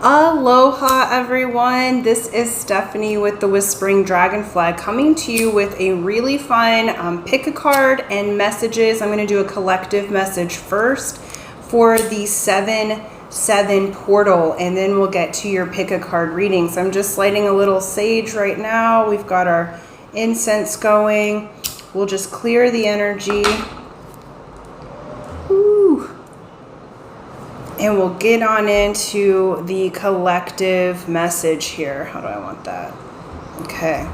Aloha everyone, this is Stephanie with the Whispering Dragonfly coming to you with a really fun pick a card and messages. I'm going to do a collective message first for the 7/7 portal, and then we'll get to your pick a card readings. I'm just lighting a little sage right now. We've got our incense going. We'll just clear the energy. And we'll get on into the collective message here. How do I want that? Okay.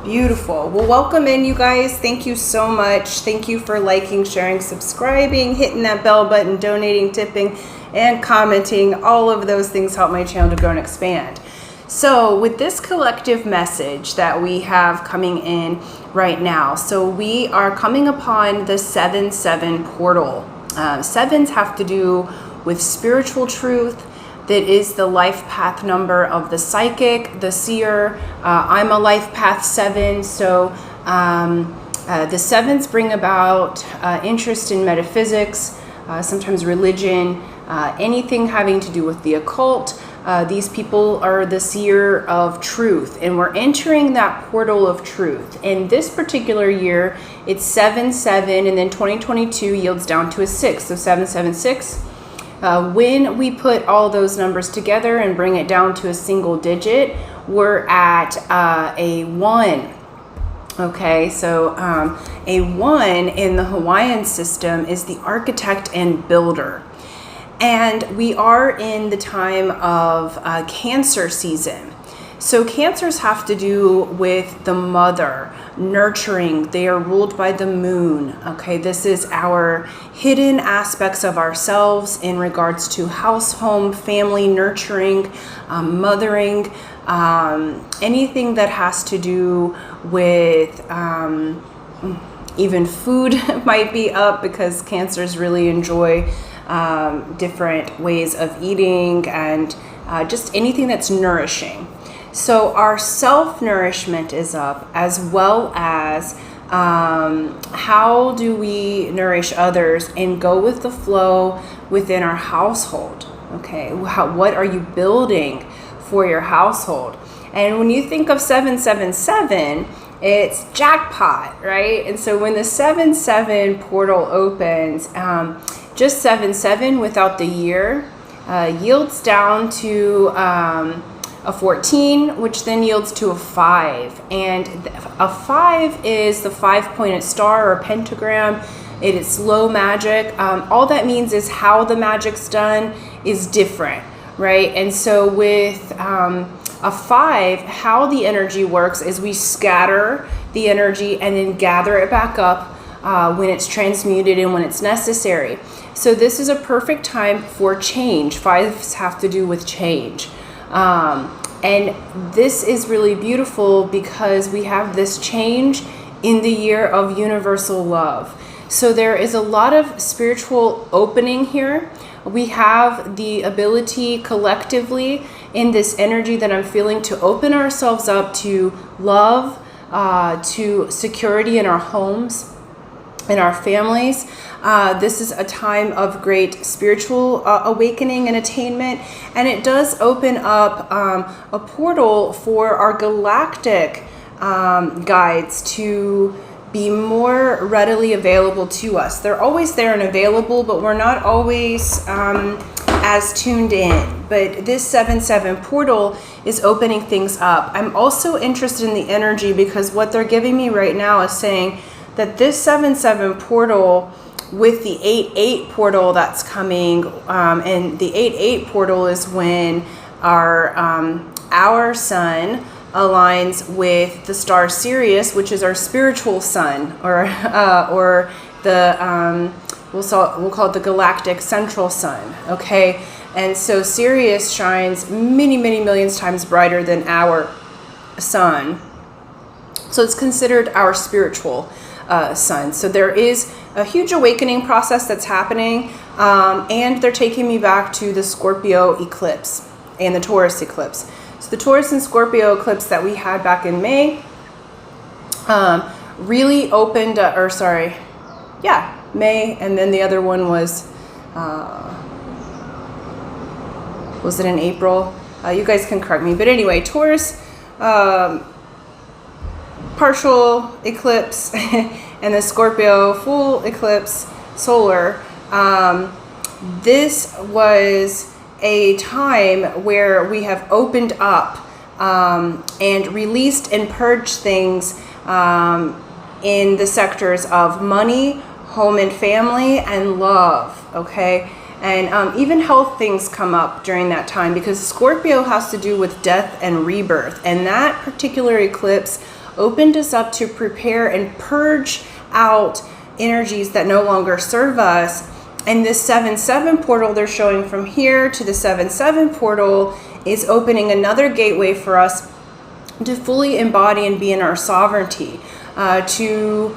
Beautiful. Well, welcome in, you guys. Thank you so much. Thank you for liking, sharing, subscribing, hitting that bell button, donating, tipping, and commenting. All of those things help my channel to grow and expand. So with this collective message that we have coming in right now, so we are coming upon the 7/7 portal. Sevens have to do with spiritual truth. That is the life path number of the psychic, the seer. I'm a life path 7, so the 7s bring about interest in metaphysics, sometimes religion, anything having to do with the occult. These people are the seer of truth, and we're entering that portal of truth. In this particular year, it's 7/7, and then 2022 yields down to a 6, so 7/7/6. When we put all those numbers together and bring it down to a single digit, we're at a 1. Okay, so a 1 in the Hawaiian system is the architect and builder. And we are in the time of Cancer season. So Cancers have to do with the mother, nurturing. They are ruled by the moon. Okay, this is our hidden aspects of ourselves in regards to house, home, family, nurturing, mothering, anything that has to do with even food might be up, because Cancers really enjoy different ways of eating and just anything that's nourishing. So our self-nourishment is up, as well as how do we nourish others and go with the flow within our household. Okay, what are you building for your household? And when you think of 7/7/7, it's jackpot, right? And so when the 7/7 portal opens, just 7/7 without the year yields down to a 14, which then yields to a 5. And a 5 is the 5-pointed star or pentagram. It is low magic. All that means is how the magic's done is different, right? And so with a 5, how the energy works is we scatter the energy and then gather it back up when it's transmuted and when it's necessary. So this is a perfect time for change. 5s have to do with change. And this is really beautiful because we have this change in the year of universal love. So there is a lot of spiritual opening here. We have the ability collectively in this energy that I'm feeling to open ourselves up to love, to security in our homes, in our families. This is a time of great spiritual awakening and attainment, and it does open up a portal for our galactic guides to be more readily available to us. They're always there and available, but we're not always as tuned in. But this 7/7 portal is opening things up. I'm also interested in the energy, because what they're giving me right now is saying that this 7/7 portal with the 8/8 portal that's coming, and the 8/8 portal is when our sun aligns with the star Sirius, which is our spiritual sun, or the we'll call it the galactic central sun. Okay, and so Sirius shines many millions times brighter than our sun, so it's considered our spiritual sun. So there is a huge awakening process that's happening, and they're taking me back to the Scorpio eclipse and the Taurus eclipse. So the Taurus and Scorpio eclipse that we had back in May really opened, May, and then the other one was Was it in April? You guys can correct me. But anyway, Taurus, partial eclipse, and the Scorpio full eclipse solar. This was a time where we have opened up and released and purged things in the sectors of money, home and family, and love, okay? And even health things come up during that time, because Scorpio has to do with death and rebirth. And that particular eclipse opened us up to prepare and purge out energies that no longer serve us. And this 7-7 portal they're showing from here to the 7-7 portal is opening another gateway for us to fully embody and be in our sovereignty, to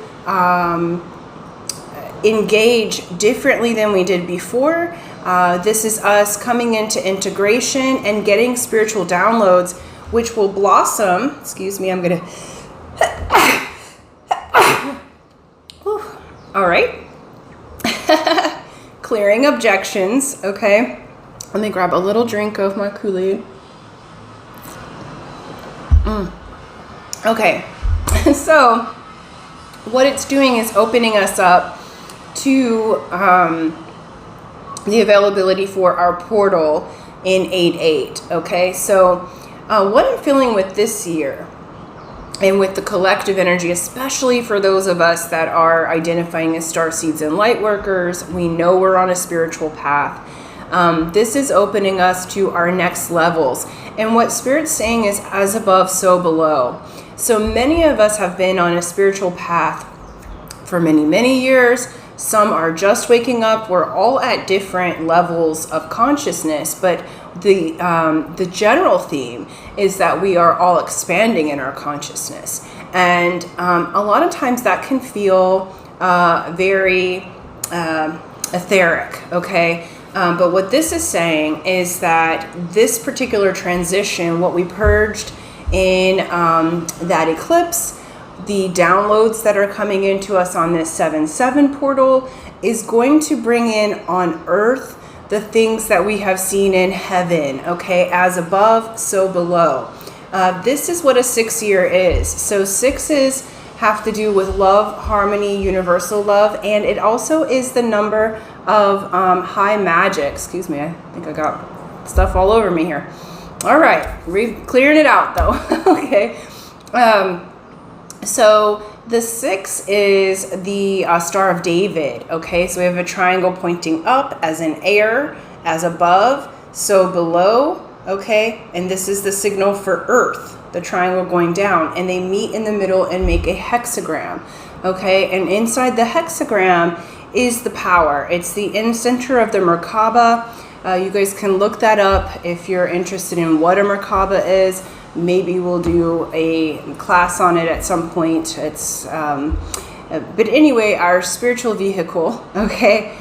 engage differently than we did before. This is us coming into integration and getting spiritual downloads, which will blossom. Excuse me, I'm gonna all right. Clearing objections. Okay, let me grab a little drink of my Kool-Aid. Okay, so what it's doing is opening us up to the availability for our portal in 8-8. Okay, so what I'm feeling with this year and with the collective energy, especially for those of us that are identifying as starseeds and light workers, we know we're on a spiritual path. This is opening us to our next levels. And what Spirit's saying is as above, so below. So many of us have been on a spiritual path for many, many years. Some are just waking up. We're all at different levels of consciousness, but the general theme is that we are all expanding in our consciousness. And a lot of times that can feel very etheric, okay? But what this is saying is that this particular transition, what we purged in that eclipse, the downloads that are coming into us on this 7-7 portal, is going to bring in on earth the things that we have seen in heaven, okay? As above, so below. This is what a 6 year is. So 6s have to do with love, harmony, universal love, and it also is the number of high magic. Excuse me, I think I got stuff all over me here. All right, clearing it out though. Okay. So the 6 is the Star of David. Okay, so we have a triangle pointing up as in air, as above, so below. Okay, and this is the signal for earth, the triangle going down, and they meet in the middle and make a hexagram. Okay, and inside the hexagram is the power. It's the center of the Merkaba. You guys can look that up if you're interested in what a Merkaba is. Maybe we'll do a class on it at some point. It's, but anyway, our spiritual vehicle, okay,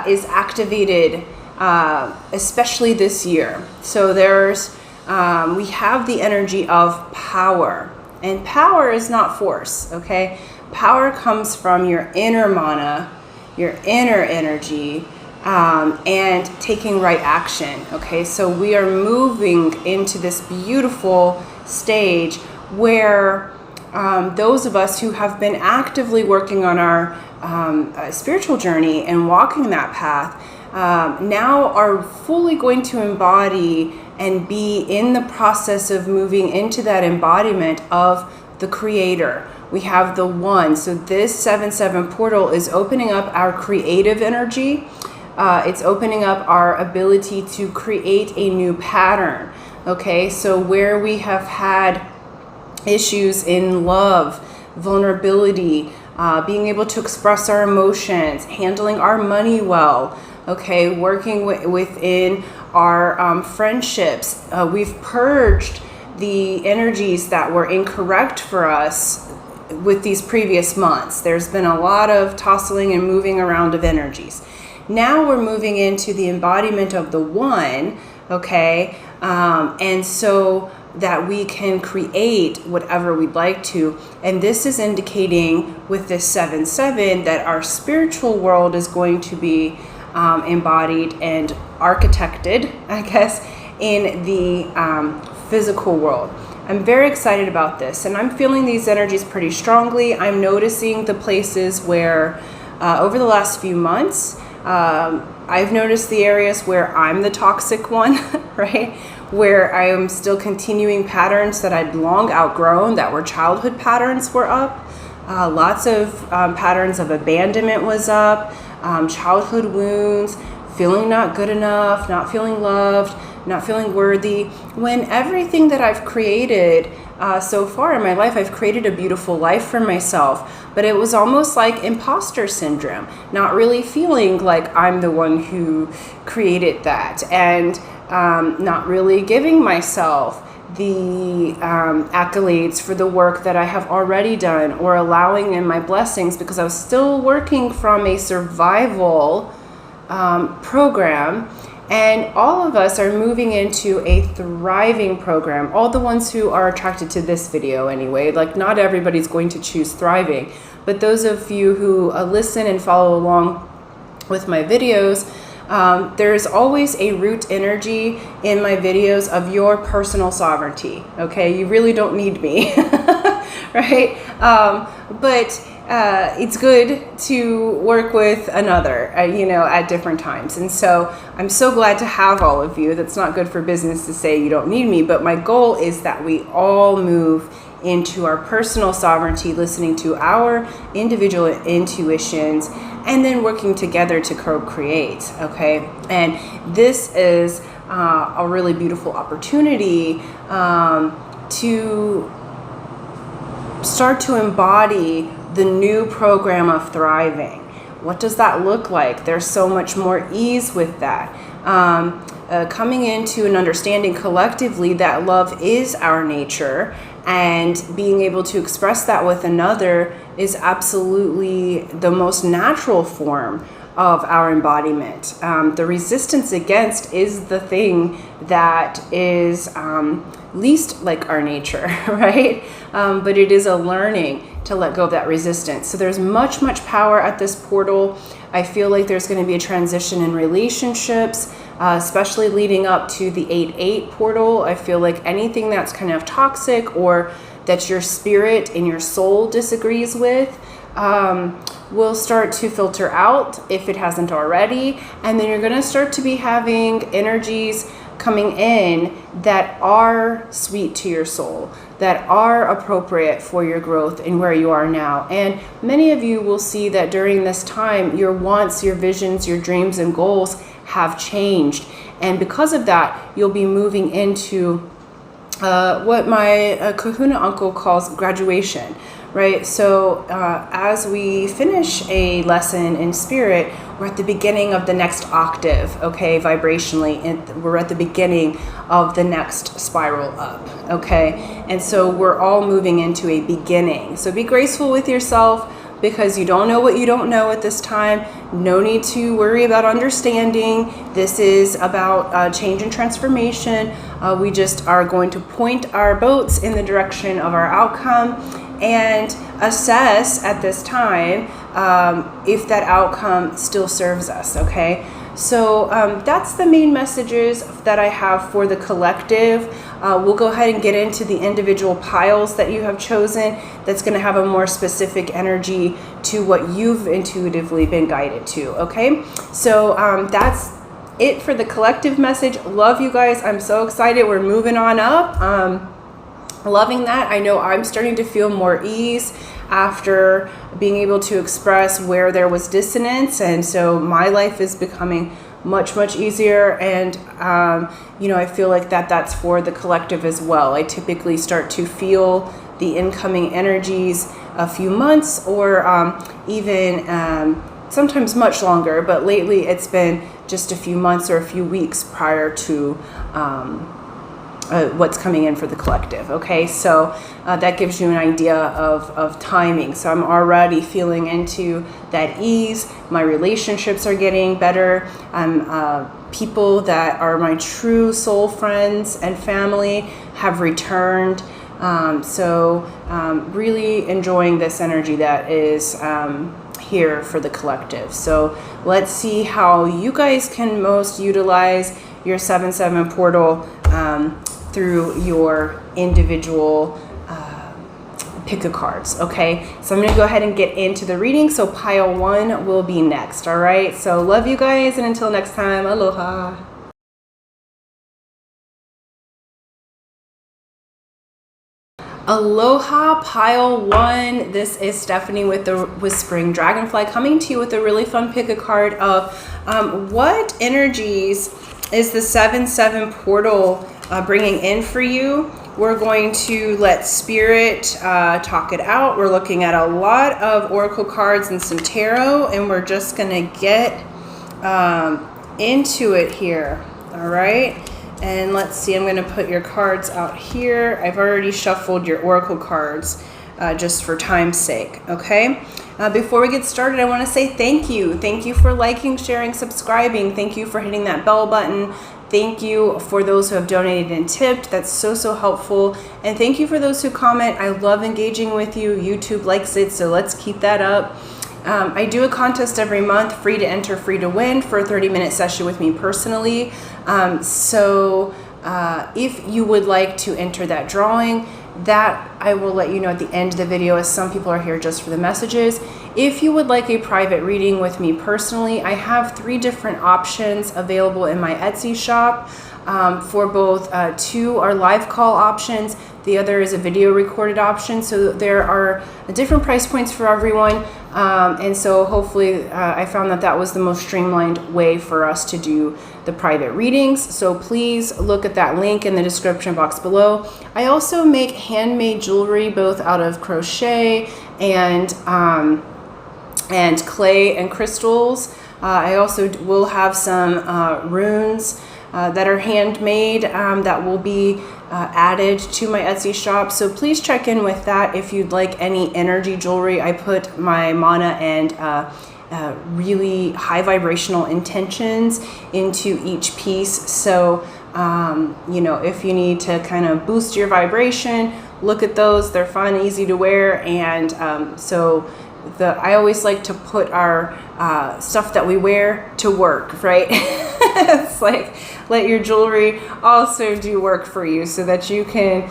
is activated, especially this year. So there's, we have the energy of power, and power is not force, okay? Power comes from your inner mana, your inner energy, and taking right action. Okay, so we are moving into this beautiful stage where those of us who have been actively working on our spiritual journey and walking that path now are fully going to embody and be in the process of moving into that embodiment of the Creator. We have the One. So this 7-7 portal is opening up our creative energy. It's opening up our ability to create a new pattern. Okay, so where we have had issues in love, vulnerability, being able to express our emotions, handling our money well, okay, working within our friendships, we've purged the energies that were incorrect for us with these previous months. There's been a lot of tossing and moving around of energies. Now we're moving into the embodiment of the One, okay? And so that we can create whatever we'd like to. And this is indicating with this 7-7 that our spiritual world is going to be embodied and architected, I guess, in the physical world. I'm very excited about this, and I'm feeling these energies pretty strongly. I'm noticing the places where over the last few months, I've noticed the areas where I'm the toxic one, right? Where I am still continuing patterns that I'd long outgrown, that were childhood patterns were up. Lots of patterns of abandonment was up, childhood wounds, feeling not good enough, not feeling loved, not feeling worthy, when everything that I've created so far in my life, I've created a beautiful life for myself, but it was almost like imposter syndrome, not really feeling like I'm the one who created that, and not really giving myself the accolades for the work that I have already done, or allowing in my blessings, because I was still working from a survival program. And all of us are moving into a thriving program. All the ones who are attracted to this video anyway, like not everybody's going to choose thriving, but those of you who listen and follow along with my videos, there's always a root energy in my videos of your personal sovereignty. Okay, you really don't need me, right? But it's good to work with another, at different times. And so I'm so glad to have all of you. That's not good for business to say you don't need me, but my goal is that we all move into our personal sovereignty, listening to our individual intuitions, and then working together to co-create, okay? And this is a really beautiful opportunity to start to embody the new program of thriving. What does that look like? There's so much more ease with that. Coming into an understanding collectively that love is our nature, and being able to express that with another is absolutely the most natural form of our embodiment. The resistance against is the thing that is least like our nature, right? But it is a learning to let go of that resistance. So there's much, much power at this portal. I feel like there's going to be a transition in relationships, especially leading up to the 8/8 portal. I feel like anything that's kind of toxic or that your spirit and your soul disagrees with will start to filter out if it hasn't already. And then you're going to start to be having energies coming in that are sweet to your soul, that are appropriate for your growth and where you are now. And many of you will see that during this time, your wants, your visions, your dreams and goals have changed. And because of that, you'll be moving into what my kahuna uncle calls graduation, right? So as we finish a lesson in spirit, we're at the beginning of the next octave, okay, vibrationally, and we're at the beginning of the next spiral up, okay? And so we're all moving into a beginning. So be graceful with yourself, because you don't know what you don't know at this time. No need to worry about understanding. This is about change and transformation. We just are going to point our boats in the direction of our outcome and assess at this time if that outcome still serves us, okay? So that's the main messages that I have for the collective. We'll go ahead and get into the individual piles that you have chosen. That's going to have a more specific energy to what you've intuitively been guided to, okay? So that's it for the collective message. Love you guys. I'm so excited. We're moving on up. Loving that. I know I'm starting to feel more ease after being able to express where there was dissonance, and so my life is becoming much, much easier. And I feel like that's for the collective as well. I typically start to feel the incoming energies a few months or even sometimes much longer, but lately it's been just a few months or a few weeks prior to what's coming in for the collective, okay? So that gives you an idea of timing. So I'm already feeling into that ease. My relationships are getting better. People that are my true soul friends and family have returned. So really enjoying this energy that is here for the collective. So let's see how you guys can most utilize your 7/7 portal through your individual pick of cards. Okay, so I'm going to go ahead and get into the reading. So pile 1 will be next. All right, so love you guys, and until next time, aloha. Aloha, pile 1. This is Stephanie with the Whispering Dragonfly, coming to you with a really fun pick a card of what energies is the 7/7 portal bringing in for you. We're going to let Spirit talk it out. We're looking at a lot of Oracle cards and some tarot, and we're just going to get into it here. All right. And let's see, I'm going to put your cards out here. I've already shuffled your Oracle cards just for time's sake. Okay. Before we get started, I want to say thank you. Thank you for liking, sharing, subscribing. Thank you for hitting that bell button. Thank you for those who have donated and tipped. That's so helpful. And thank you for those who comment. I love engaging with you. YouTube likes it, so let's keep that up. I do a contest every month, free to enter, free to win, for a 30-minute session with me personally. So if you would like to enter that drawing, that I will let you know at the end of the video, as some people are here just for the messages. If you would like a private reading with me personally, I have 3 different options available in my Etsy shop. For both 2 are live call options, the other is a video recorded option. So there are different price points for everyone. And so hopefully I found that that was the most streamlined way for us to do the private readings. So please look at that link in the description box below. I also make handmade jewelry, both out of crochet and clay and crystals. I also will have some runes that are handmade that will be added to my Etsy shop. So please check in with that if you'd like any energy jewelry. I put my mana and really high vibrational intentions into each piece. So, you know, if you need to kind of boost your vibration, look at those. They're fun, easy to wear. And I always like to put our stuff that we wear to work, right? It's like, let your jewelry also do work for you so that you can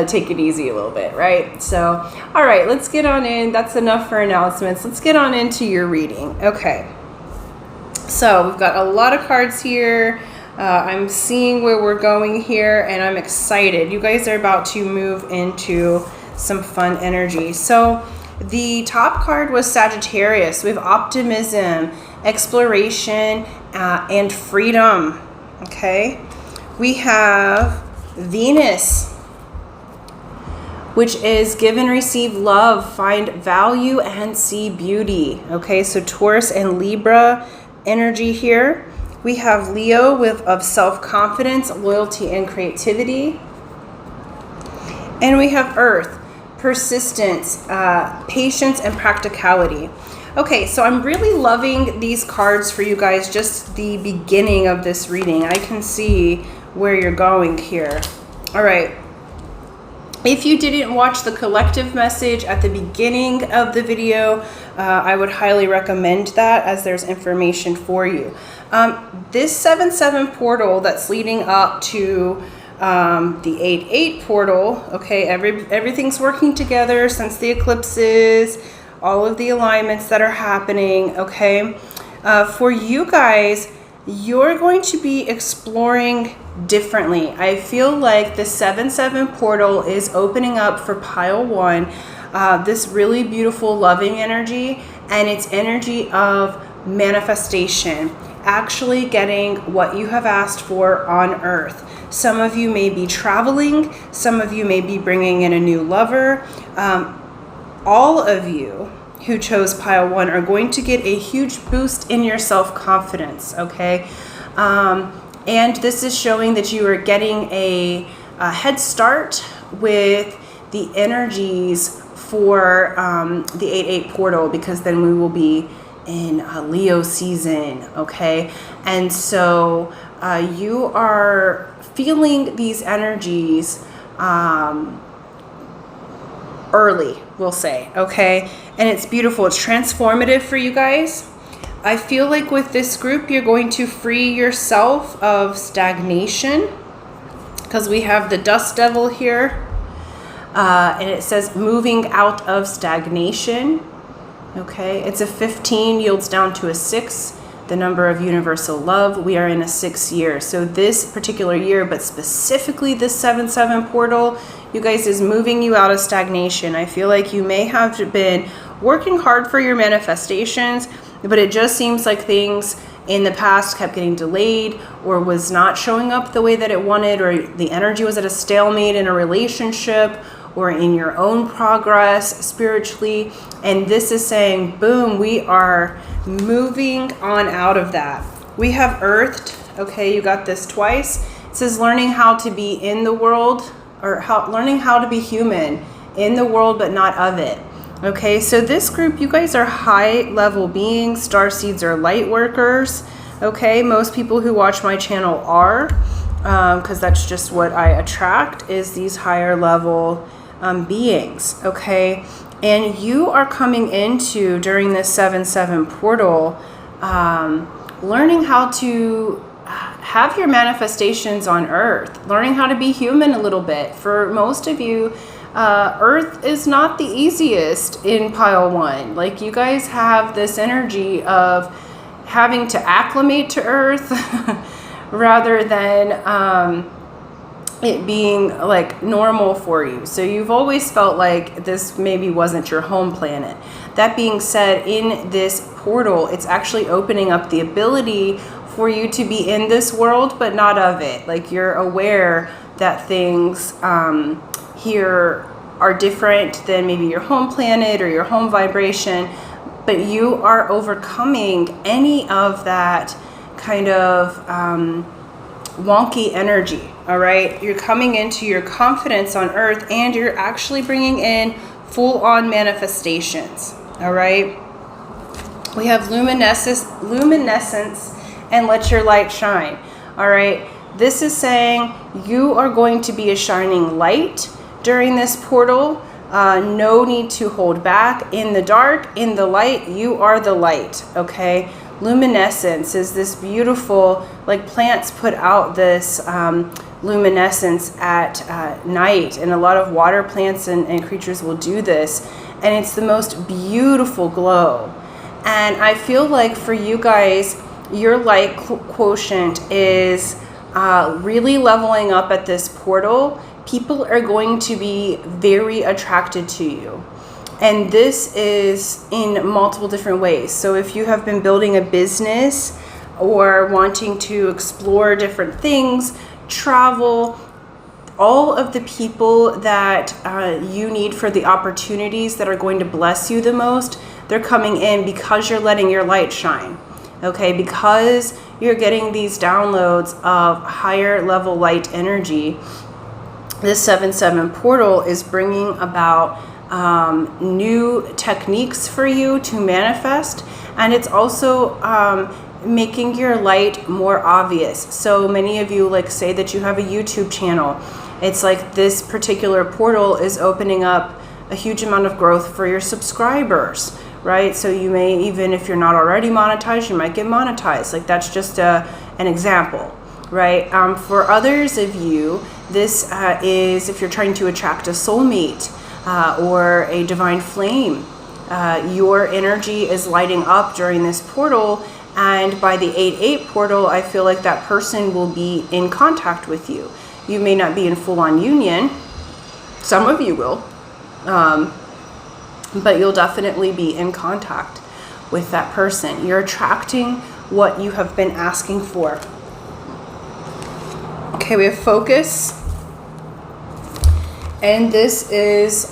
take it easy a little bit, right? So, all right, let's get on in. That's enough for announcements. Let's get on into your reading. Okay. So we've got a lot of cards here. I'm seeing where we're going here, and I'm excited. You guys are about to move into some fun energy. So the top card was Sagittarius. We have optimism, exploration, and freedom. Okay. We have Venus, which is give and receive love, find value, and see beauty. Okay, so Taurus and Libra energy here. We have Leo of self-confidence, loyalty, and creativity. And we have Earth, persistence, patience, and practicality. Okay, so I'm really loving these cards for you guys, just the beginning of this reading. I can see where you're going here. All right. If you didn't watch the collective message at the beginning of the video, I would highly recommend that, as there's information for you. This 7/7 portal that's leading up to the 8/8 portal, okay, everything's working together since the eclipses, all of the alignments that are happening, okay? For you guys, you're going to be exploring differently. I feel like the 7/7 portal is opening up for pile 1, this really beautiful loving energy, and it's energy of manifestation, actually getting what you have asked for on earth. Some of you may be traveling, some of you may be bringing in a new lover. All of you who chose pile 1 are going to get a huge boost in your self-confidence, okay? And this is showing that you are getting a head start with the energies for the 8/8 portal, because then we will be in Leo season, okay? And so you are feeling these energies early, we'll say, okay? And it's beautiful. It's transformative for you guys. I feel like with this group, you're going to free yourself of stagnation, because we have the dust devil here. And it says moving out of stagnation. Okay, it's a 15, yields down to a 6, the number of universal love. We are in a 6th year. So this particular year, but specifically this 7-7 portal, you guys, is moving you out of stagnation. I feel like you may have been working hard for your manifestations, but it just seems like things in the past kept getting delayed or was not showing up the way that it wanted, or the energy was at a stalemate in a relationship or in your own progress spiritually. And this is saying, boom, we are moving on out of that. We have earthed. Okay, you got this twice. It says learning how to be in the world, or learning how to be human in the world but not of it. Okay, so this group, you guys are high level beings. Starseeds are light workers. Okay, most people who watch my channel are, because that's just what I attract, is these higher level beings. Okay, and you are coming into, during this 7-7 portal, learning how to have your manifestations on earth, learning how to be human a little bit. For most of you, earth is not the easiest in pile 1. Like, you guys have this energy of having to acclimate to earth rather than it being like normal for you. So you've always felt like this maybe wasn't your home planet. That being said, in this portal, it's actually opening up the ability for you to be in this world but not of it. Like, you're aware that things here are different than maybe your home planet or your home vibration, but you are overcoming any of that kind of wonky energy. All right, you're coming into your confidence on earth, and you're actually bringing in full-on manifestations. All right, we have luminescence and let your light shine. All right, this is saying you are going to be a shining light during this portal. No need to hold back. In the dark, in the light, you are the light. Okay, luminescence is this beautiful, like, plants put out this luminescence at night, and a lot of water plants and creatures will do this, and it's the most beautiful glow. And I feel like for you guys, your light quotient is really leveling up at this portal. People are going to be very attracted to you. And this is in multiple different ways. So if you have been building a business or wanting to explore different things, travel, all of the people that you need for the opportunities that are going to bless you the most, they're coming in because you're letting your light shine. Okay, because you're getting these downloads of higher level light energy. This 7-7 portal is bringing about new techniques for you to manifest, and it's also making your light more obvious. So many of you, like, say that you have a YouTube channel. It's like this particular portal is opening up a huge amount of growth for your subscribers, right? So you may, even if you're not already monetized, you might get monetized. Like, that's just an example, right? For others of you, this is if you're trying to attract a soulmate or a divine flame. Your energy is lighting up during this portal, and by the 8-8 portal, I feel like that person will be in contact with you. You may not be in full-on union. Some of you will. But you'll definitely be in contact with that person. You're attracting what you have been asking for. Okay, we have focus. And this is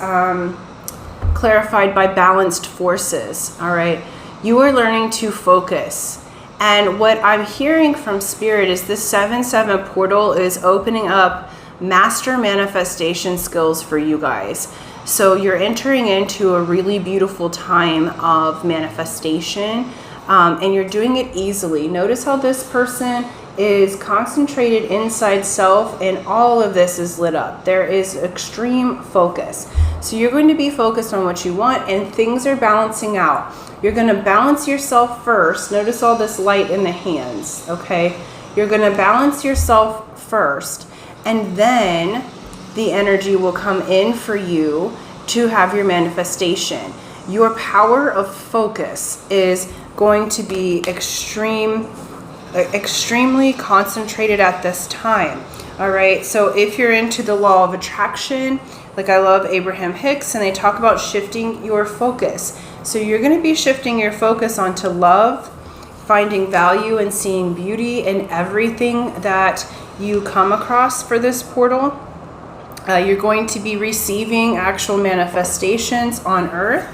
clarified by balanced forces. All right, you are learning to focus. And what I'm hearing from Spirit is this 7-7 portal is opening up master manifestation skills for you guys. So you're entering into a really beautiful time of manifestation, and you're doing it easily. Notice how this person is concentrated inside self, and all of this is lit up. There is extreme focus. So you're going to be focused on what you want, and things are balancing out. You're going to balance yourself first. Notice all this light in the hands, okay? You're going to balance yourself first, and then the energy will come in for you to have your manifestation. Your power of focus is going to be extremely concentrated at this time. All right, so if you're into the law of attraction, like I love Abraham Hicks, and they talk about shifting your focus. So you're going to be shifting your focus onto love, finding value and seeing beauty in everything that you come across for this portal. You're going to be receiving actual manifestations on earth.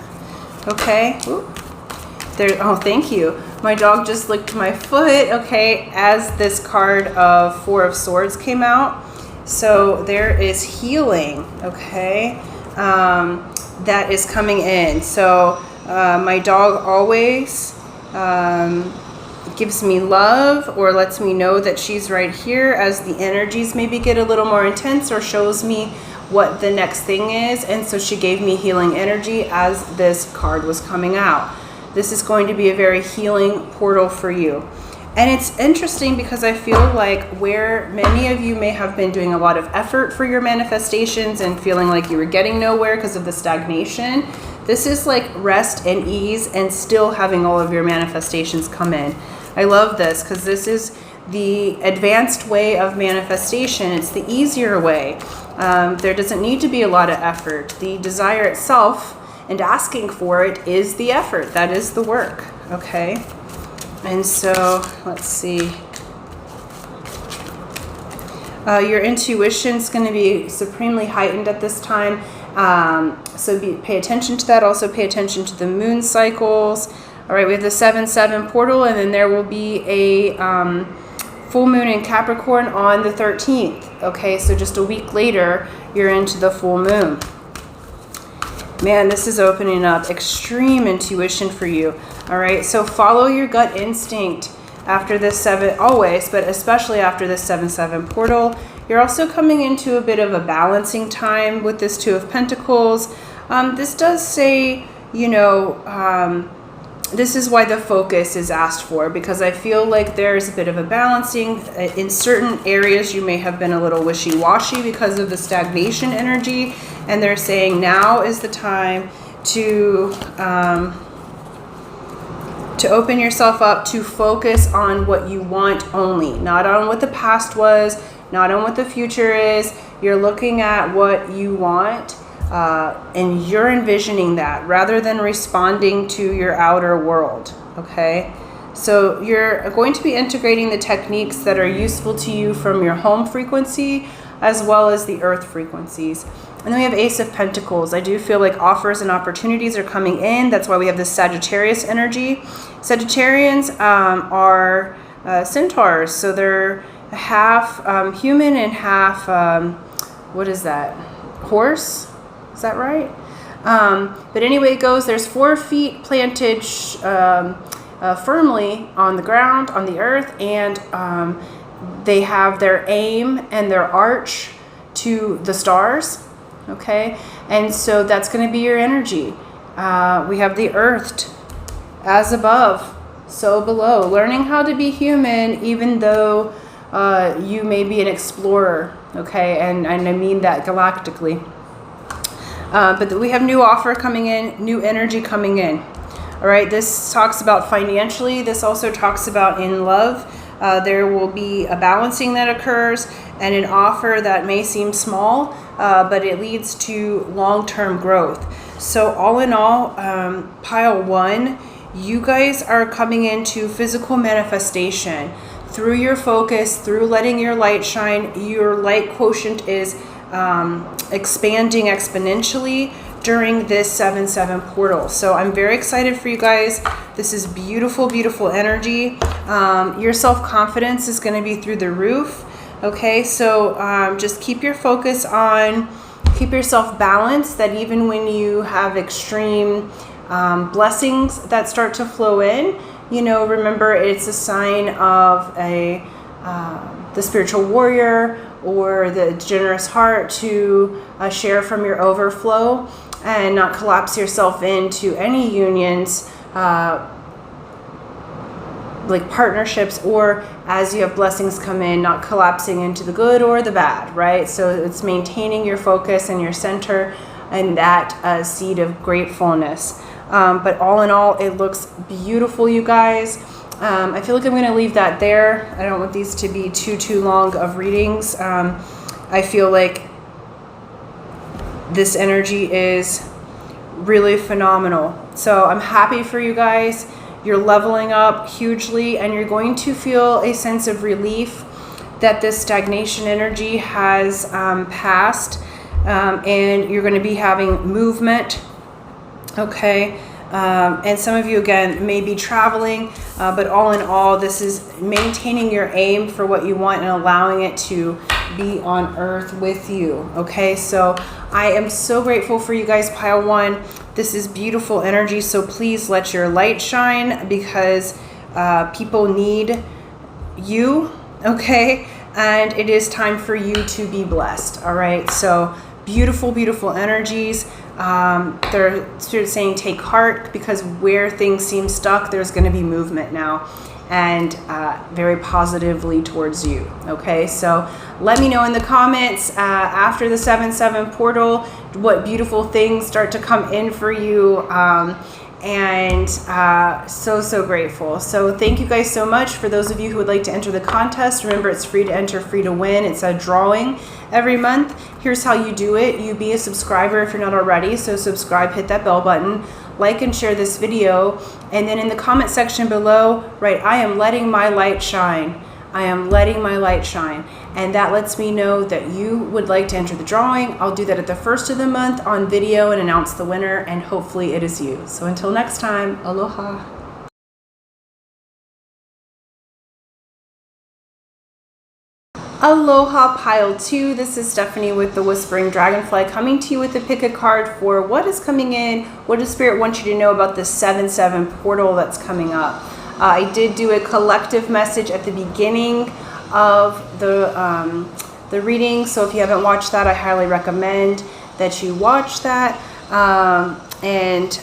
Okay. Oh, thank you. My dog just licked my foot. Okay, as this card of Four of Swords came out. So there is healing, okay, that is coming in. So my dog always gives me love or lets me know that she's right here as the energies maybe get a little more intense, or shows me what the next thing is. And so she gave me healing energy as this card was coming out. This is going to be a very healing portal for you. And it's interesting because I feel like where many of you may have been doing a lot of effort for your manifestations and feeling like you were getting nowhere because of the stagnation, this is like rest and ease and still having all of your manifestations come in. I love this because this is the advanced way of manifestation. It's the easier way. There doesn't need to be a lot of effort. The desire itself and asking for it is the effort. That is the work, okay? And so, let's see. Your intuition is going to be supremely heightened at this time. So pay attention to that. Also pay attention to the moon cycles. All right, we have the 7-7 portal, and then there will be a full moon in Capricorn on the 13th. Okay, so just a week later, you're into the full moon. Man, this is opening up extreme intuition for you. All right, so follow your gut instinct after this 7, always, but especially after this 7-7 portal. You're also coming into a bit of a balancing time with this 2 of Pentacles. This does say, you know, this is why the focus is asked for, because I feel like there's a bit of a balancing. In certain areas, you may have been a little wishy-washy because of the stagnation energy, and they're saying now is the time to open yourself up, to focus on what you want only, not on what the past was, not on what the future is. You're looking at what you want, and you're envisioning that rather than responding to your outer world, okay? So you're going to be integrating the techniques that are useful to you from your home frequency as well as the earth frequencies. And then we have Ace of Pentacles. I do feel like offers and opportunities are coming in. That's why we have this Sagittarius energy. Sagittarians are centaurs, so they're half human and half, what is that, horse? Is that right? But anyway it goes, there's 4 feet planted firmly on the ground, on the earth, and they have their aim and their arch to the stars, okay? And so that's going to be your energy. We have the earthed, as above, so below. Learning how to be human even though you may be an explorer, okay? And I mean that galactically. But we have new offer coming in, new energy coming in. All right, this talks about financially. This also talks about in love. There will be a balancing that occurs and an offer that may seem small, but it leads to long-term growth. So all in all, pile 1, you guys are coming into physical manifestation through your focus, through letting your light shine. Your light quotient is expanding exponentially during this 7-7 portal. So I'm very excited for you guys. This is beautiful, beautiful energy. Your self-confidence is going to be through the roof. Okay, so just keep your focus on, keep yourself balanced, that even when you have extreme blessings that start to flow in, you know, remember it's a sign of the spiritual warrior or the generous heart to share from your overflow and not collapse yourself into any unions, like partnerships, or as you have blessings come in, not collapsing into the good or the bad, right? So it's maintaining your focus and your center and that seed of gratefulness. But all in all, it looks beautiful, you guys. I feel like I'm going to leave that there. I don't want these to be too long of readings. I feel like this energy is really phenomenal. So I'm happy for you guys. You're leveling up hugely, and you're going to feel a sense of relief that this stagnation energy has passed, and you're going to be having movement. Okay. And some of you, again, may be traveling, but all in all, this is maintaining your aim for what you want and allowing it to be on earth with you. Okay, so I am so grateful for you guys, pile one. This is beautiful energy, so please let your light shine, because people need you. Okay, and it is time for you to be blessed. All right, so beautiful energies. They're saying take heart, because where things seem stuck, there's going to be movement now, and very positively towards you. Okay, so let me know in the comments after the 7/7 portal what beautiful things start to come in for you, and so grateful. So thank you guys so much. For those of you who would like to enter the contest, remember it's free to enter, free to win. It's a drawing every month. Here's how you do it. You be a subscriber if you're not already. So subscribe, hit that bell button, like and share this video, and then in the comment section below, write, I am letting my light shine. I am letting my light shine. And that lets me know that you would like to enter the drawing. I'll do that at the first of the month on video and announce the winner, and hopefully it is you. So until next time, aloha. Aloha pile 2. This is Stephanie with the Whispering Dragonfly, coming to you with a pick a card for what is coming in. What does Spirit want you to know about this 7/7 portal that's coming up? I did do a collective message at the beginning of the reading, so if you haven't watched that, I highly recommend that you watch that, and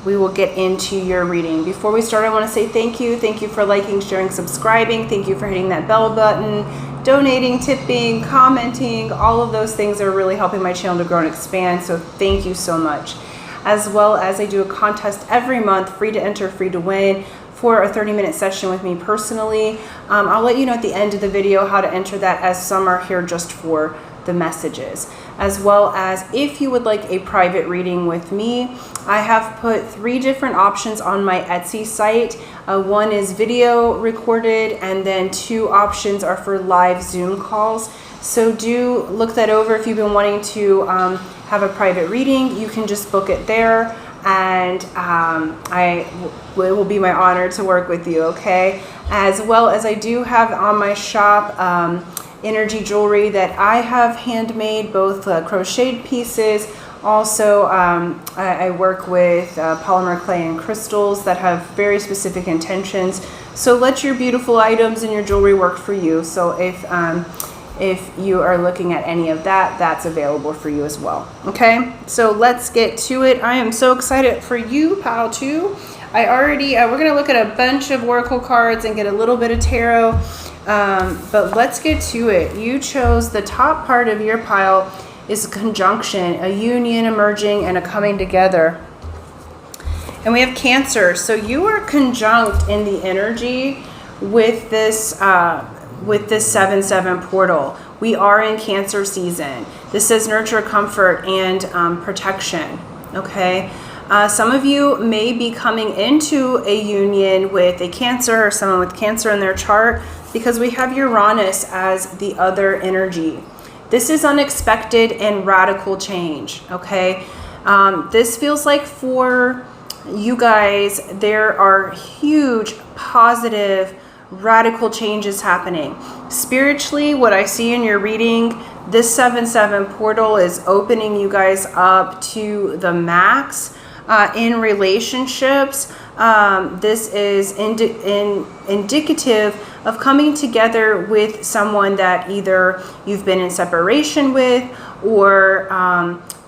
we will get into your reading. Before we start, I want to say thank you for liking, sharing, subscribing. Thank you for hitting that bell button, donating, tipping, commenting. All of those things are really helping my channel to grow and expand, so thank you so much. As well as I do a contest every month, free to enter, free to win, for a 30-minute session with me personally. I'll let you know at the end of the video how to enter that, as some are here just for the messages. As well as if you would like a private reading with me, I have put 3 different options on my Etsy site. One is video recorded, and then 2 options are for live Zoom calls. So do look that over. If you've been wanting to have a private reading, you can just book it there, and it will be my honor to work with you. Okay, as well as I do have on my shop energy jewelry that I have handmade, both crocheted pieces. Also, I work with polymer clay and crystals that have very specific intentions. So let your beautiful items and your jewelry work for you. So if you are looking at any of that, that's available for you as well. Okay, so let's get to it. I am so excited for you, pile 2. I already, we're going to look at a bunch of oracle cards and get a little bit of tarot, but let's get to it. You chose the top part of your pile is a conjunction, a union emerging, and a coming together. And we have Cancer. So you are conjunct in the energy with this 7/7 portal. We are in Cancer season. This says nurture, comfort, and protection. Okay. Some of you may be coming into a union with a Cancer, or someone with Cancer in their chart, because we have Uranus as the other energy. This is unexpected and radical change. Okay. This feels like for you guys, there are huge positive radical changes happening. Spiritually, what I see in your reading, this 7/7 portal is opening you guys up to the max. in relationships. This is indicative of coming together with someone that either you've been in separation with, or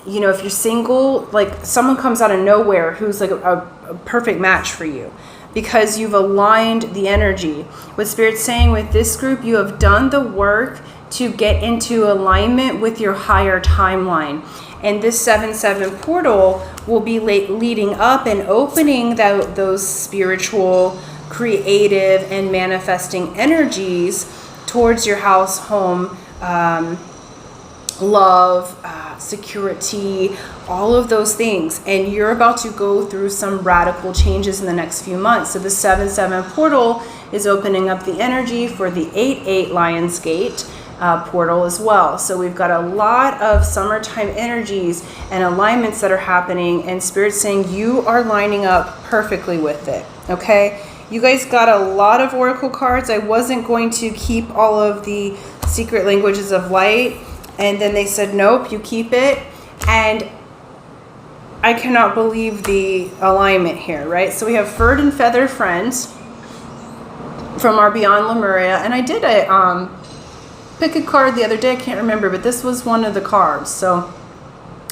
you know, if you're single, like someone comes out of nowhere who's like a perfect match for you, because you've aligned the energy. What Spirit's saying with this group, you have done the work to get into alignment with your higher timeline. And this 7/7 portal will be leading up and opening those spiritual, creative, and manifesting energies towards your house, home, love, security, all of those things. And you're about to go through some radical changes in the next few months. So the 7/7 portal is opening up the energy for the 8/8 Lionsgate portal as well. So we've got a lot of summertime energies and alignments that are happening, and Spirit's saying you are lining up perfectly with it. Okay, you guys got a lot of oracle cards. I wasn't going to keep all of the secret languages of light, and then they said nope, you keep it. And I cannot believe the alignment here, right? So we have furred and feathered friends from our Beyond Lemuria, and I did a pick a card the other day, I can't remember, but this was one of the cards. So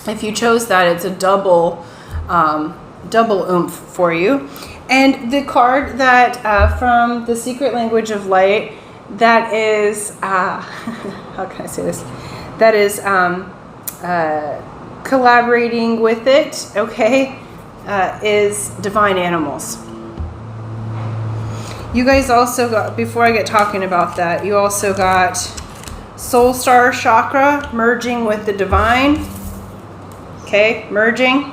if you chose that, it's a double oomph for you. And the card that from the secret language of light, that is how can I say this, that is collaborating with it, okay, is divine animals. You guys also got, before I get talking about that, you also got Soul Star Chakra merging with the divine. Okay, merging.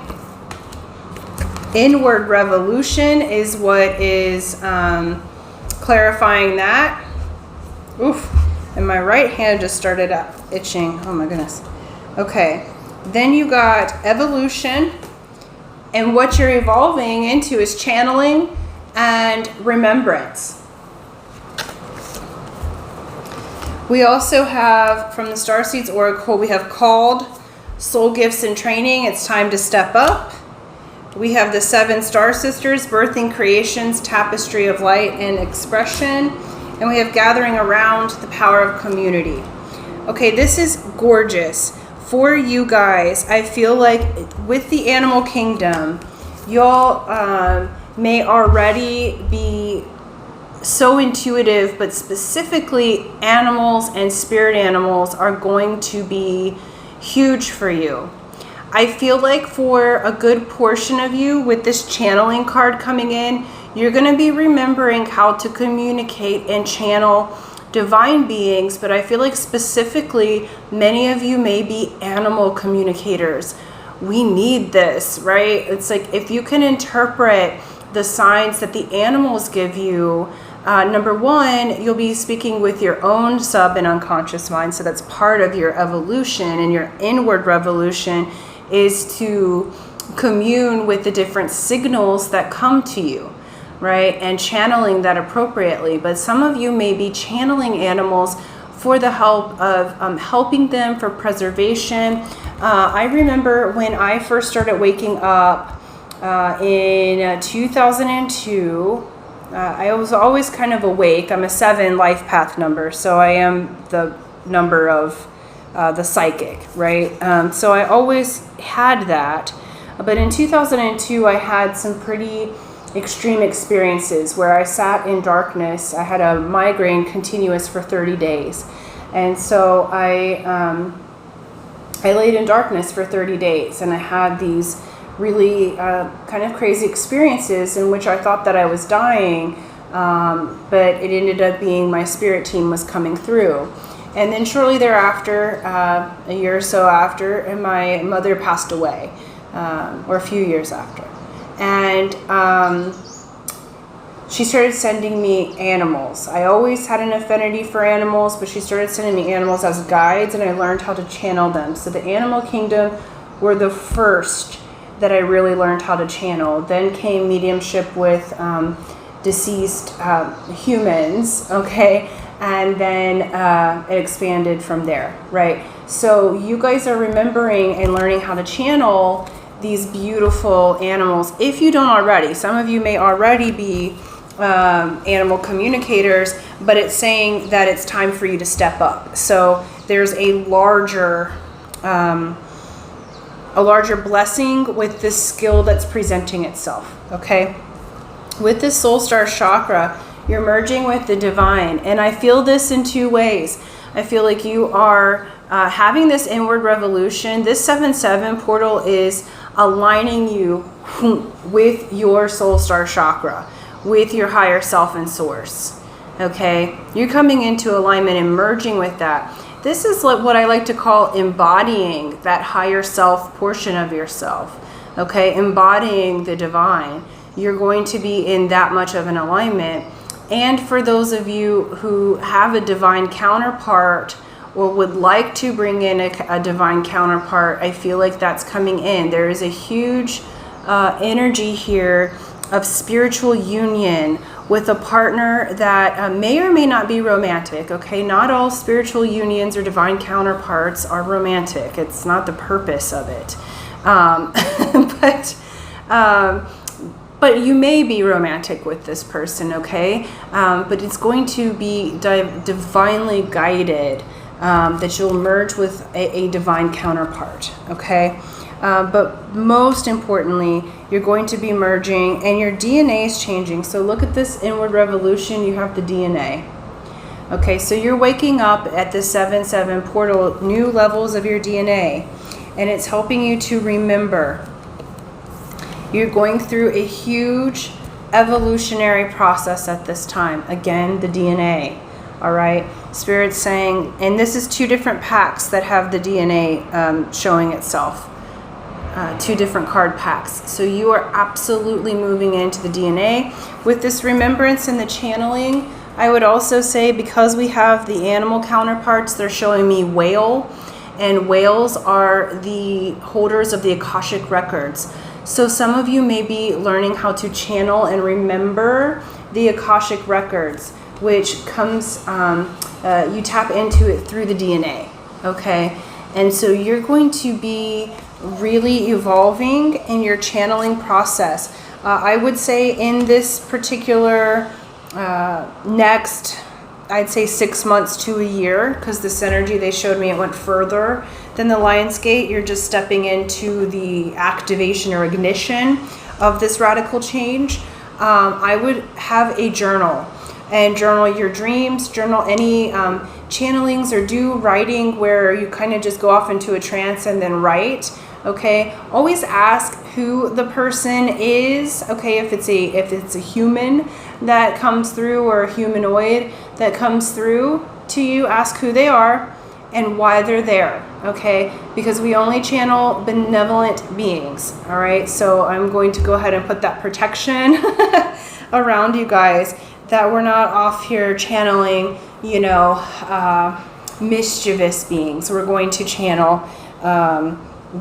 Inward revolution is what is clarifying that. Oof, and my right hand just started up itching. Oh my goodness. Okay, then you got evolution, and what you're evolving into is channeling and remembrance. We also have, from the Starseeds Oracle, we have called soul gifts and training. It's time to step up. We have the 7 Star Sisters, birthing creations, tapestry of light and expression. And we have gathering around, the power of community. Okay, this is gorgeous. For you guys, I feel like with the animal kingdom, y'all may already be so intuitive, but specifically animals and spirit animals are going to be huge for you. I feel like for a good portion of you, with this channeling card coming in, you're going to be remembering how to communicate and channel divine beings, but I feel like specifically many of you may be animal communicators. We need this, right? It's like if you can interpret the signs that the animals give you, number one, you'll be speaking with your own sub and unconscious mind. So that's part of your evolution, and your inward revolution is to commune with the different signals that come to you, right? And channeling that appropriately. But some of you may be channeling animals for the help of helping them for preservation. I remember when I first started waking up in 2002, I was always kind of awake. I'm a 7 life path number, so I am the number of the psychic, right? So I always had that. But in 2002, I had some pretty extreme experiences where I sat in darkness. I had a migraine continuous for 30 days. And so I laid in darkness for 30 days, and I had these really kind of crazy experiences in which I thought that I was dying, but it ended up being my spirit team was coming through. And then shortly thereafter, a year or so after, and my mother passed away, or a few years after. And she started sending me animals. I always had an affinity for animals, but she started sending me animals as guides, and I learned how to channel them. So the animal kingdom were the first that I really learned how to channel. Then came mediumship with deceased humans, okay? And then it expanded from there, right? So you guys are remembering and learning how to channel these beautiful animals. If you don't already, some of you may already be animal communicators, but it's saying that it's time for you to step up. So there's a larger blessing with this skill that's presenting itself, okay? With this soul star chakra, you're merging with the divine, and I feel this in two ways. I feel like you are having this inward revolution. This 7-7 portal is aligning you with your soul star chakra, with your higher self and source, okay? You're coming into alignment and merging with that. This is what I like to call embodying that higher self portion of yourself, okay? Embodying the divine. You're going to be in that much of an alignment. And for those of you who have a divine counterpart or would like to bring in a divine counterpart, I feel like that's coming in. There is a huge energy here of spiritual union with a partner that may or may not be romantic, okay? Not all spiritual unions or divine counterparts are romantic. It's not the purpose of it. But you may be romantic with this person, okay? But it's going to be divinely guided, that you'll merge with a divine counterpart, okay? But most importantly, you're going to be merging and your DNA is changing. So look at this inward revolution. You have the DNA. Okay, so you're waking up at the 7-7 portal, new levels of your DNA, and it's helping you to remember. You're going through a huge evolutionary process at this time. Again, the DNA, all right? Spirit's saying, and this is two different packs that have the DNA showing itself. Two different card packs. So you are absolutely moving into the DNA. With this remembrance and the channeling, I would also say, because we have the animal counterparts, they're showing me whale, and whales are the holders of the Akashic records. So some of you may be learning how to channel and remember the Akashic records, which comes, you tap into it through the DNA, okay? And so you're going to be really evolving in your channeling process. I would say in this particular next, I'd say 6 months to a year, because this energy they showed me, it went further than the Lion's Gate. You're just stepping into the activation or ignition of this radical change. I would have a journal and journal your dreams, journal any channelings, or do writing where you kind of just go off into a trance and then write. Okay, always ask who the person is. Okay, if it's a human that comes through, or a humanoid that comes through to you, ask who they are and why they're there. Okay, because we only channel benevolent beings. All right, so I'm going to go ahead and put that protection around you guys, that we're not off here channeling, you know, mischievous beings. We're going to channel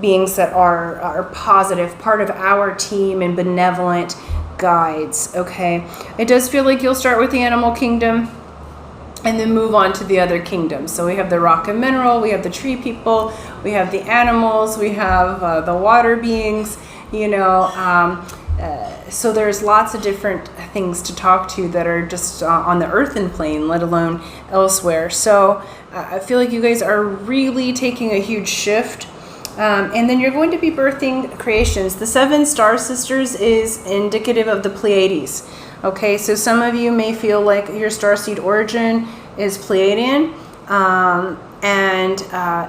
beings that are positive, part of our team, and benevolent guides, okay? It does feel like you'll start with the animal kingdom and then move on to the other kingdoms. So we have the rock and mineral, we have the tree people, we have the animals, we have the water beings, you know. So there's lots of different things to talk to that are just on the earthen plane, let alone elsewhere. So I feel like you guys are really taking a huge shift. And then you're going to be birthing creations. The 7 star sisters is indicative of the Pleiades. Okay, so some of you may feel like your starseed origin is Pleiadian.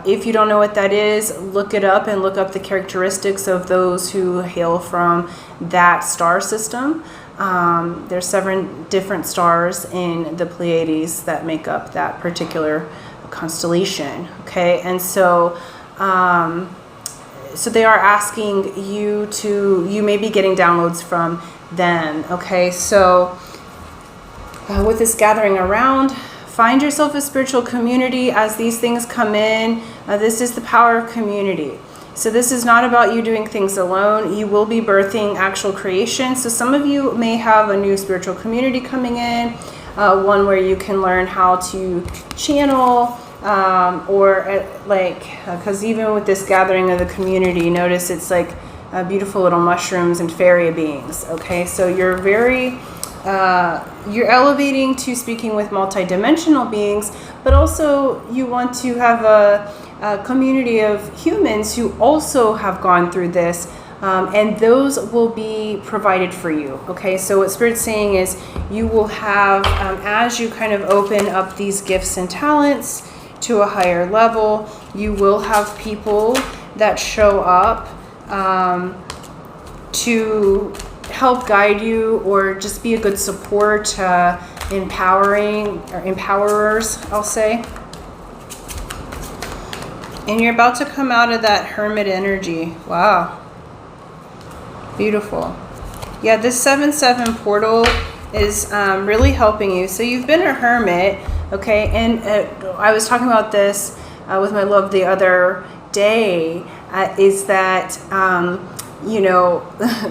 If you don't know what that is, look it up and look up the characteristics of those who hail from that star system. There's 7 different stars in the Pleiades that make up that particular constellation. Okay, and so they are asking you to, you may be getting downloads from them. Okay, so with this gathering around, find yourself a spiritual community as these things come in. This is the power of community. So this is not about you doing things alone. You will be birthing actual creation. So some of you may have a new spiritual community coming in, one where you can learn how to channel, because even with this gathering of the community, notice it's like beautiful little mushrooms and fairy beings. Okay, so you're very you're elevating to speaking with multidimensional beings, but also you want to have a community of humans who also have gone through this, and those will be provided for you. Okay, so what Spirit's saying is you will have, as you kind of open up these gifts and talents to a higher level, you will have people that show up to help guide you or just be a good support, empowering or empowerers, I'll say. And you're about to come out of that hermit energy. Wow. Beautiful. Yeah, this 7/7 portal is really helping you. So you've been a hermit, okay? And I was talking about this with my love the other day, is that you know,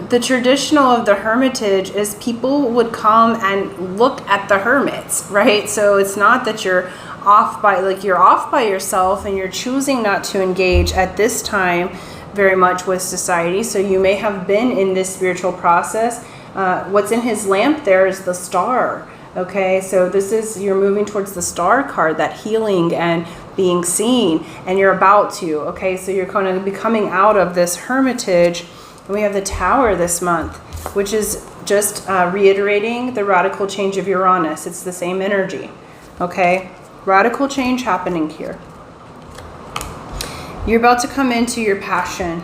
the traditional of the hermitage is people would come and look at the hermits, right? So it's not that you're off by yourself and you're choosing not to engage at this time very much with society. So you may have been in this spiritual process. What's in his lamp there is the star. Okay, so this is, you're moving towards the star card, that healing and being seen, and you're about to. Okay, so you're kind of be coming out of this hermitage. And we have the Tower this month, which is just reiterating the radical change of Uranus. It's the same energy. Okay, radical change happening here. You're about to come into your passion.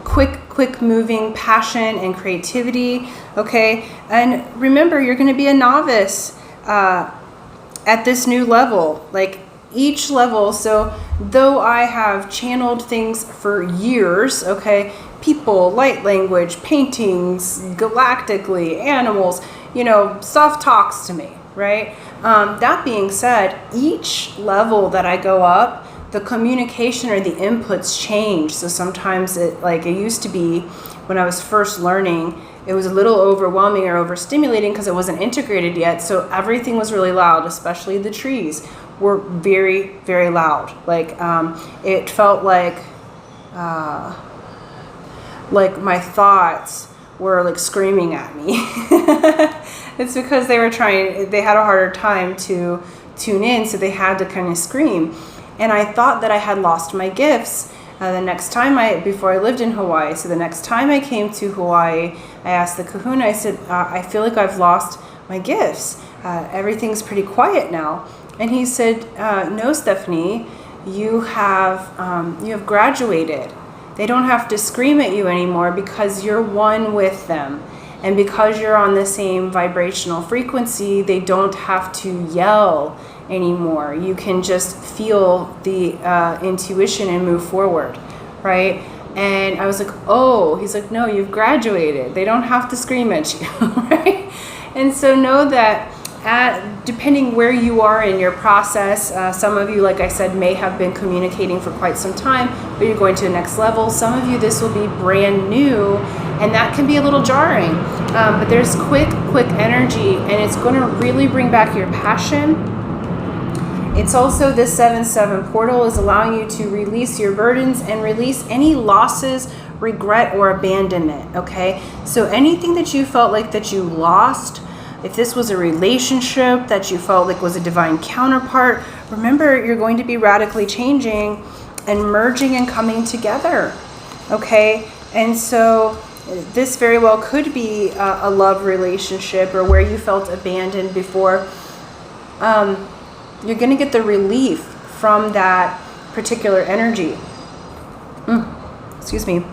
Quick moving passion and creativity. Okay, and remember, you're going to be a novice at this new level, like each level. So though I have channeled things for years, okay, people, light language, paintings, galactically, animals, you know, stuff talks to me, right? That being said, each level that I go up, the communication or the inputs change. So sometimes it used to be when I was first learning, it was a little overwhelming or overstimulating because it wasn't integrated yet. So everything was really loud, especially the trees were very, very loud. Like it felt like my thoughts were like screaming at me. It's because they had a harder time to tune in, so they had to kind of scream. And I thought that I had lost my gifts. The next time before I lived in Hawaii, so the next time I came to Hawaii, I asked the kahuna, I said, I feel like I've lost my gifts. Everything's pretty quiet now. And he said, no, Stephanie, you have graduated. They don't have to scream at you anymore because you're one with them. And because you're on the same vibrational frequency, they don't have to yell anymore. You can just feel the intuition and move forward, right? And I was like, oh, he's like, no, you've graduated. They don't have to scream at you, right? And so know that depending where you are in your process, some of you, like I said, may have been communicating for quite some time, but you're going to the next level. Some of you, this will be brand new, and that can be a little jarring. But there's quick energy, and it's going to really bring back your passion. It's also, this 7/7 portal is allowing you to release your burdens and release any losses, regret, or abandonment, okay? So anything that you felt like that you lost, if this was a relationship that you felt like was a divine counterpart, remember, you're going to be radically changing and merging and coming together, okay? And so this very well could be a love relationship or where you felt abandoned before. You're going to get the relief from that particular energy. Excuse me.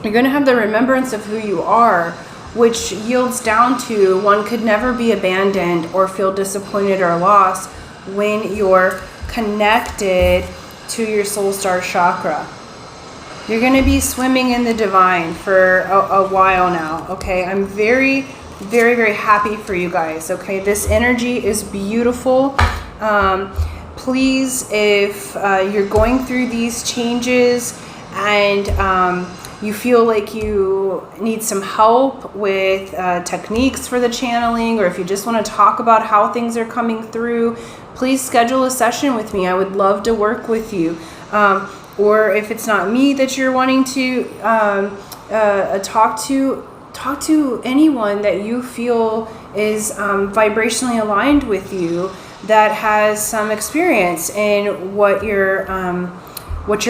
You're going to have the remembrance of who you are, which yields down to one could never be abandoned or feel disappointed or lost when you're connected to your soul star chakra. You're going to be swimming in the divine for a while now, okay? I'm very, very, very happy for you guys, okay? This energy is beautiful. Please, if you're going through these changes and you feel like you need some help with techniques for the channeling, or if you just want to talk about how things are coming through, please schedule a session with me. I would love to work with you. or if it's not me that you're wanting to talk to anyone that you feel is vibrationally aligned with you, that has some experience in what you're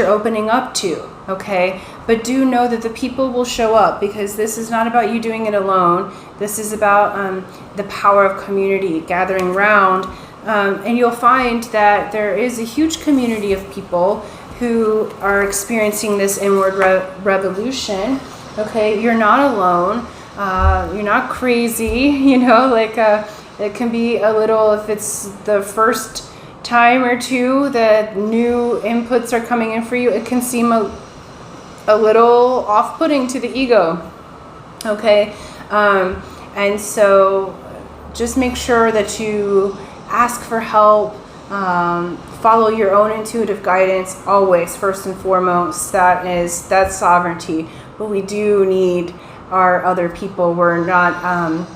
opening up to. Okay, but do know that the people will show up, because this is not about you doing it alone. This is about the power of community, gathering round, and you'll find that there is a huge community of people who are experiencing this inward revolution. Okay, you're not alone. You're not crazy. You know, like it can be a little, if it's the first time or two that new inputs are coming in for you, it can seem a little off-putting to the ego. Okay, and so just make sure that you ask for help, follow your own intuitive guidance always, first and foremost. That's sovereignty. But we do need our other people. We're not,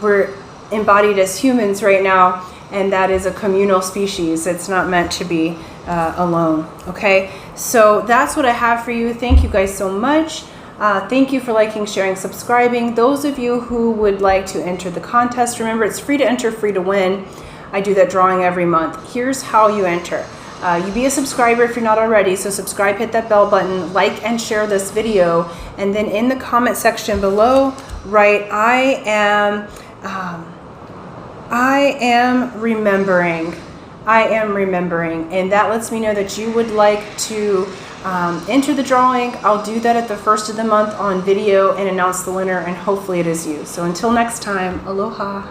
we're embodied as humans right now, and that is a communal species. It's not meant to be alone. Okay, so that's what I have for you. Thank you guys so much. Thank you for liking, sharing, subscribing. Those of you who would like to enter the contest, remember, it's free to enter, free to win. I do that drawing every month. Here's how you enter. You be a subscriber if you're not already, so subscribe, hit that bell button, like and share this video, and then in the comment section below, write, I am remembering. I am remembering, and that lets me know that you would like to enter the drawing. I'll do that at the first of the month on video and announce the winner, and hopefully it is you. So until next time, aloha.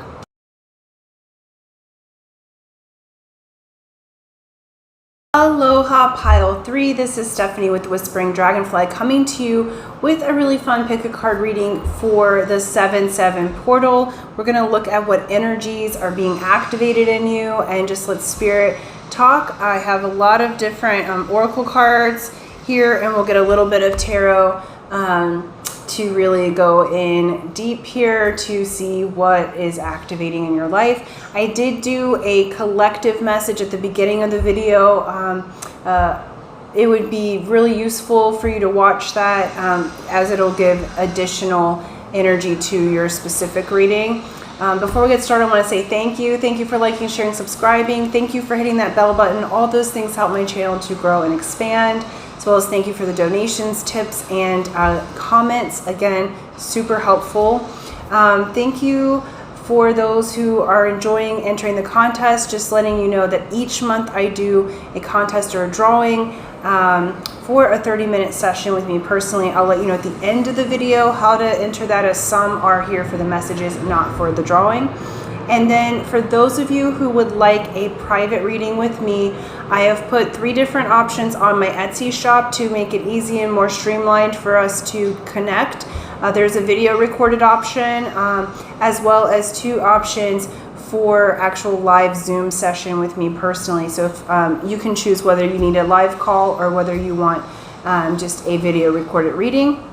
Aloha pile 3, this is Stephanie with the Whispering Dragonfly, coming to you with a really fun pick a card reading for the 7/7 portal. We're going to look at what energies are being activated in you and just let spirit talk. I have a lot of different oracle cards here, and we'll get a little bit of tarot to really go in deep here to see what is activating in your life. I did do a collective message at the beginning of the video. It would be really useful for you to watch that, as it'll give additional energy to your specific reading. Before we get started, I want to say thank you. Thank you for liking, sharing, subscribing. Thank you for hitting that bell button. All those things help my channel to grow and expand. As well as thank you for the donations, tips, and comments. Again, super helpful. Thank you for those who are enjoying entering the contest. Just letting you know that each month I do a contest or a drawing for a 30-minute session with me personally. I'll let you know at the end of the video how to enter that, as some are here for the messages, not for the drawing. And then for those of you who would like a private reading with me, I have put 3 different options on my Etsy shop to make it easy and more streamlined for us to connect. There's a video recorded option, as well as 2 options for actual live Zoom session with me personally. So if, you can choose whether you need a live call or whether you want just a video recorded reading,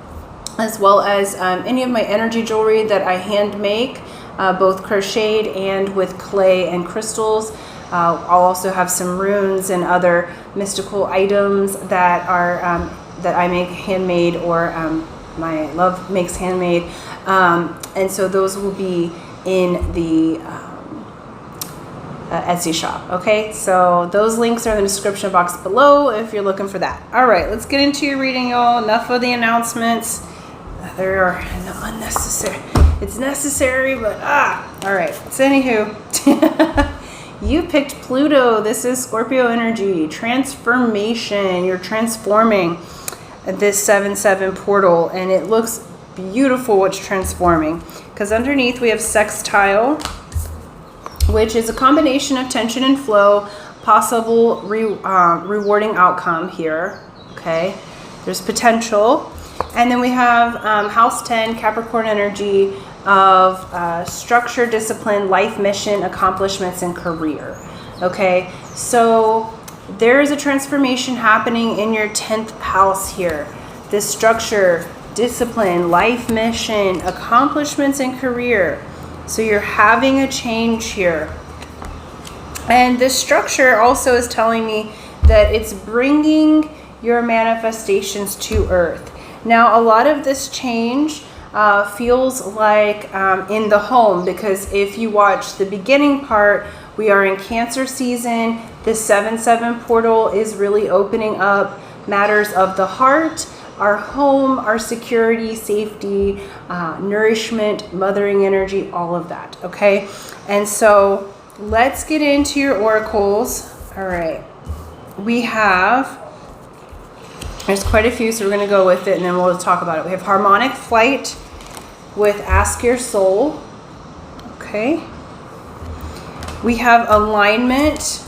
as well as any of my energy jewelry that I hand make. Both crocheted and with clay and crystals. I'll also have some runes and other mystical items that are that I make handmade, or my love makes handmade, and so those will be in the Etsy shop. Okay, so those links are in the description box below if you're looking for that. All right, let's get into your reading, y'all. Enough of the announcements. There are unnecessary. It's necessary, but all right. So anywho, you picked Pluto. This is Scorpio energy, transformation. You're transforming this 7/7 portal, and it looks beautiful what's transforming, because underneath we have sextile, which is a combination of tension and flow, possible rewarding outcome here. Okay, there's potential. And then we have house 10, Capricorn energy of structure, discipline, life mission, accomplishments, and career. Okay, so there is a transformation happening in your 10th house here. This structure, discipline, life mission, accomplishments, and career. So you're having a change here. And this structure also is telling me that it's bringing your manifestations to earth. Now, a lot of this change feels like in the home, because if you watch the beginning part, we are in Cancer season. The 7/7 portal is really opening up matters of the heart, our home, our security, safety, nourishment, mothering energy, all of that, okay? And so let's get into your oracles. All right. We have, there's quite a few, so we're going to go with it and then we'll talk about it. We have harmonic flight with Ask Your Soul. Okay. We have alignment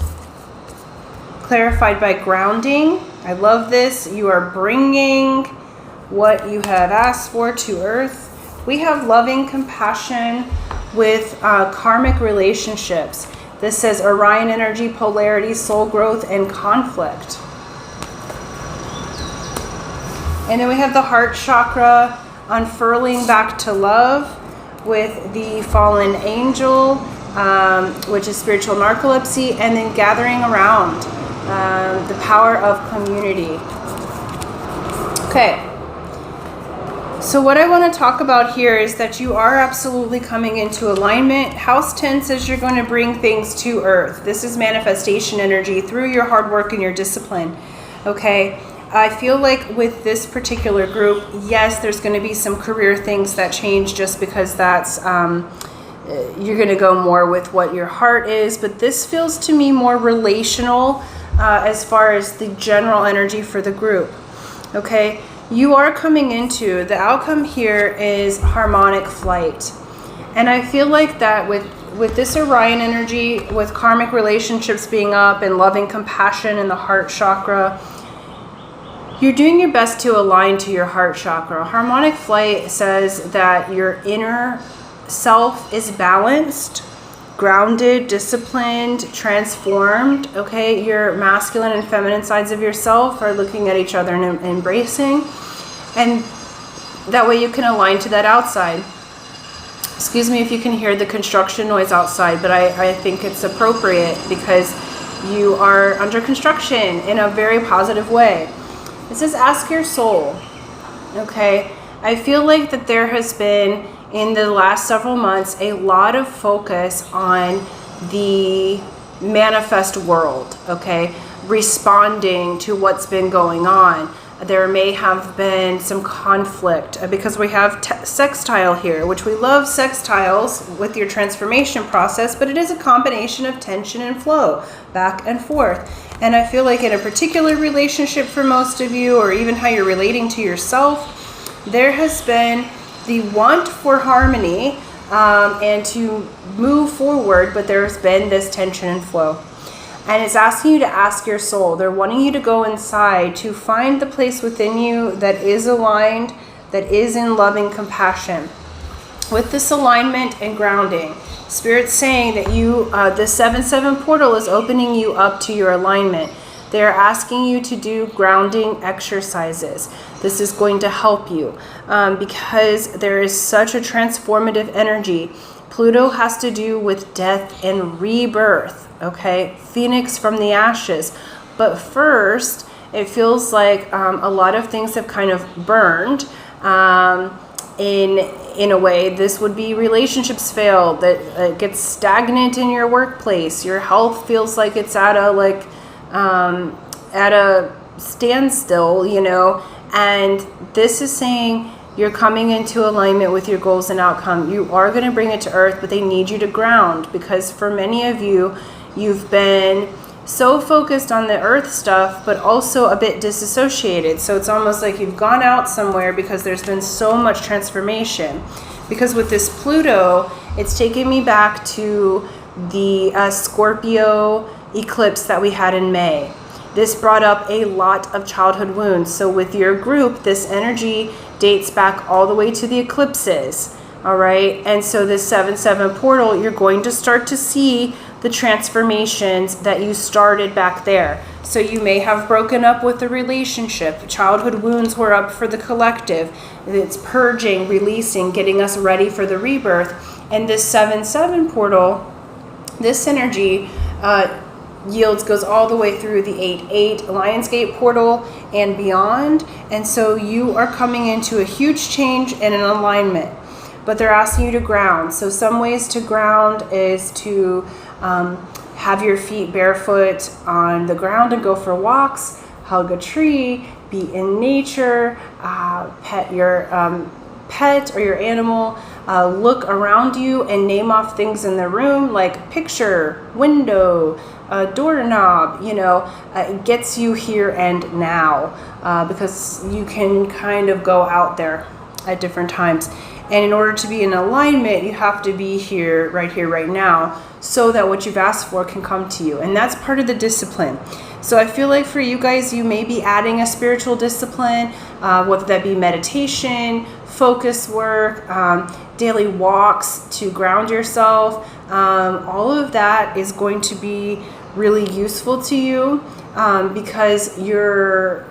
clarified by grounding. I love this. You are bringing what you have asked for to earth. We have loving compassion with karmic relationships. This says Orion energy, polarity, soul growth, and conflict. And then we have the heart chakra, unfurling back to love with the fallen angel, which is spiritual narcolepsy, and then gathering around, the power of community. Okay. So what I want to talk about here is that you are absolutely coming into alignment. House 10 says you're going to bring things to earth. This is manifestation energy through your hard work and your discipline. Okay. I feel like with this particular group, yes, there's going to be some career things that change just because that's, you're going to go more with what your heart is. But this feels to me more relational as far as the general energy for the group. Okay. You are coming into, the outcome here is harmonic flight. And I feel like that with this Orion energy, with karmic relationships being up and loving compassion in the heart chakra, you're doing your best to align to your heart chakra. Harmonic flight says that your inner self is balanced, grounded, disciplined, transformed, okay? Your masculine and feminine sides of yourself are looking at each other and embracing. And that way you can align to that outside. Excuse me if you can hear the construction noise outside, but I think it's appropriate because you are under construction in a very positive way. It says, ask your soul, okay? I feel like that there has been, in the last several months, a lot of focus on the manifest world, okay? Responding to what's been going on. There may have been some conflict because we have sextile here, which we love sextiles with your transformation process, but it is a combination of tension and flow, back and forth. And I feel like in a particular relationship for most of you, or even how you're relating to yourself, there has been the want for harmony and to move forward, but there's been this tension and flow. And it's asking you to ask your soul. They're wanting you to go inside to find the place within you that is aligned, that is in loving compassion. With this alignment and grounding, Spirit's saying that you, the 7/7 portal is opening you up to your alignment. They're asking you to do grounding exercises. This is going to help you because there is such a transformative energy. Pluto has to do with death and rebirth, okay? Phoenix from the ashes. But first, it feels like a lot of things have kind of burned in a way. This would be relationships failed, that it gets stagnant in your workplace. Your health feels like it's at a standstill, you know, and this is saying you're coming into alignment with your goals and outcome. You are going to bring it to earth, but they need you to ground, because for many of you, you've been so focused on the earth stuff, but also a bit disassociated. So it's almost like you've gone out somewhere because there's been so much transformation. Because with this Pluto, it's taking me back to the Scorpio eclipse that we had in May. This brought up a lot of childhood wounds. So with your group, this energy dates back all the way to the eclipses. All right. And so this 7/7 portal, you're going to start to see the transformations that you started back there. So you may have broken up with a relationship. Childhood wounds were up for the collective. It's purging, releasing, getting us ready for the rebirth. And this 7/7 portal, this energy, yields goes all the way through the 8-8 Lionsgate portal and beyond. And so you are coming into a huge change and an alignment, but they're asking you to ground. So some ways to ground is to have your feet barefoot on the ground and go for walks, hug a tree, be in nature, pet your pet or your animal, look around you and name off things in the room like picture, window, doorknob. It gets you here and now, because you can kind of go out there at different times. And in order to be in alignment, you have to be here, right now, so that what you've asked for can come to you. And that's part of the discipline. So I feel like for you guys, you may be adding a spiritual discipline, whether that be meditation, focus work, daily walks to ground yourself. All of that is going to be really useful to you, because you're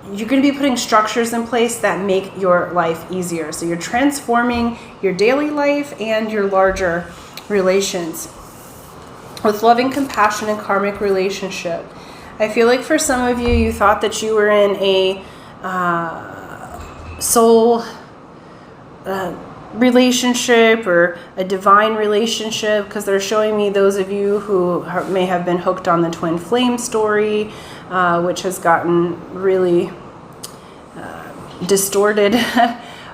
going to be putting structures in place that make your life easier. So you're transforming your daily life and your larger relations. With loving compassion and karmic relationship, I feel like for some of you, you thought that you were in a soul relationship or a divine relationship, because they're showing me those of you who may have been hooked on the twin flame story, which has gotten really distorted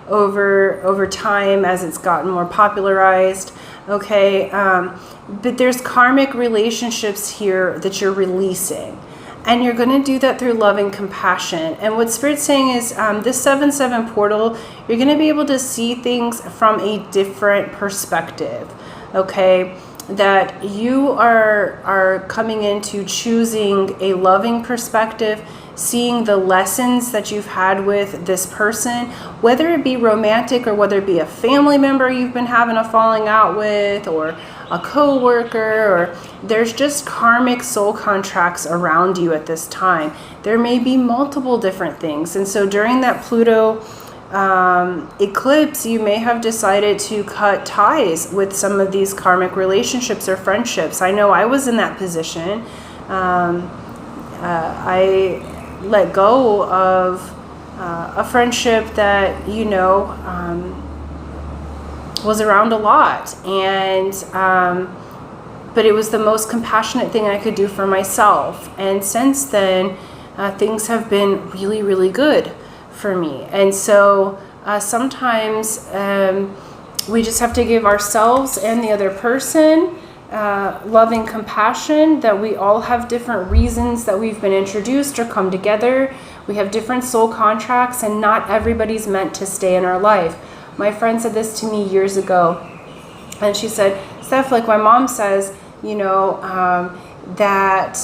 over time as it's gotten more popularized. Okay, but there's karmic relationships here that you're releasing, and you're going to do that through loving compassion. And what Spirit's saying is, this 7-7 portal, you're going to be able to see things from a different perspective. Okay, that you are coming into choosing a loving perspective, seeing the lessons that you've had with this person, whether it be romantic or whether it be a family member you've been having a falling out with, or a co-worker, or there's just karmic soul contracts around you at this time. There may be multiple different things. And so during that Pluto eclipse, you may have decided to cut ties with some of these karmic relationships or friendships. I know I was in that position. I let go of a friendship that was around a lot, and but it was the most compassionate thing I could do for myself. And since then, things have been really, really good for me. And so sometimes we just have to give ourselves and the other person loving compassion, that we all have different reasons that we've been introduced or come together. We have different soul contracts, and not everybody's meant to stay in our life. My friend said this to me years ago, and she said, Steph, like my mom says, that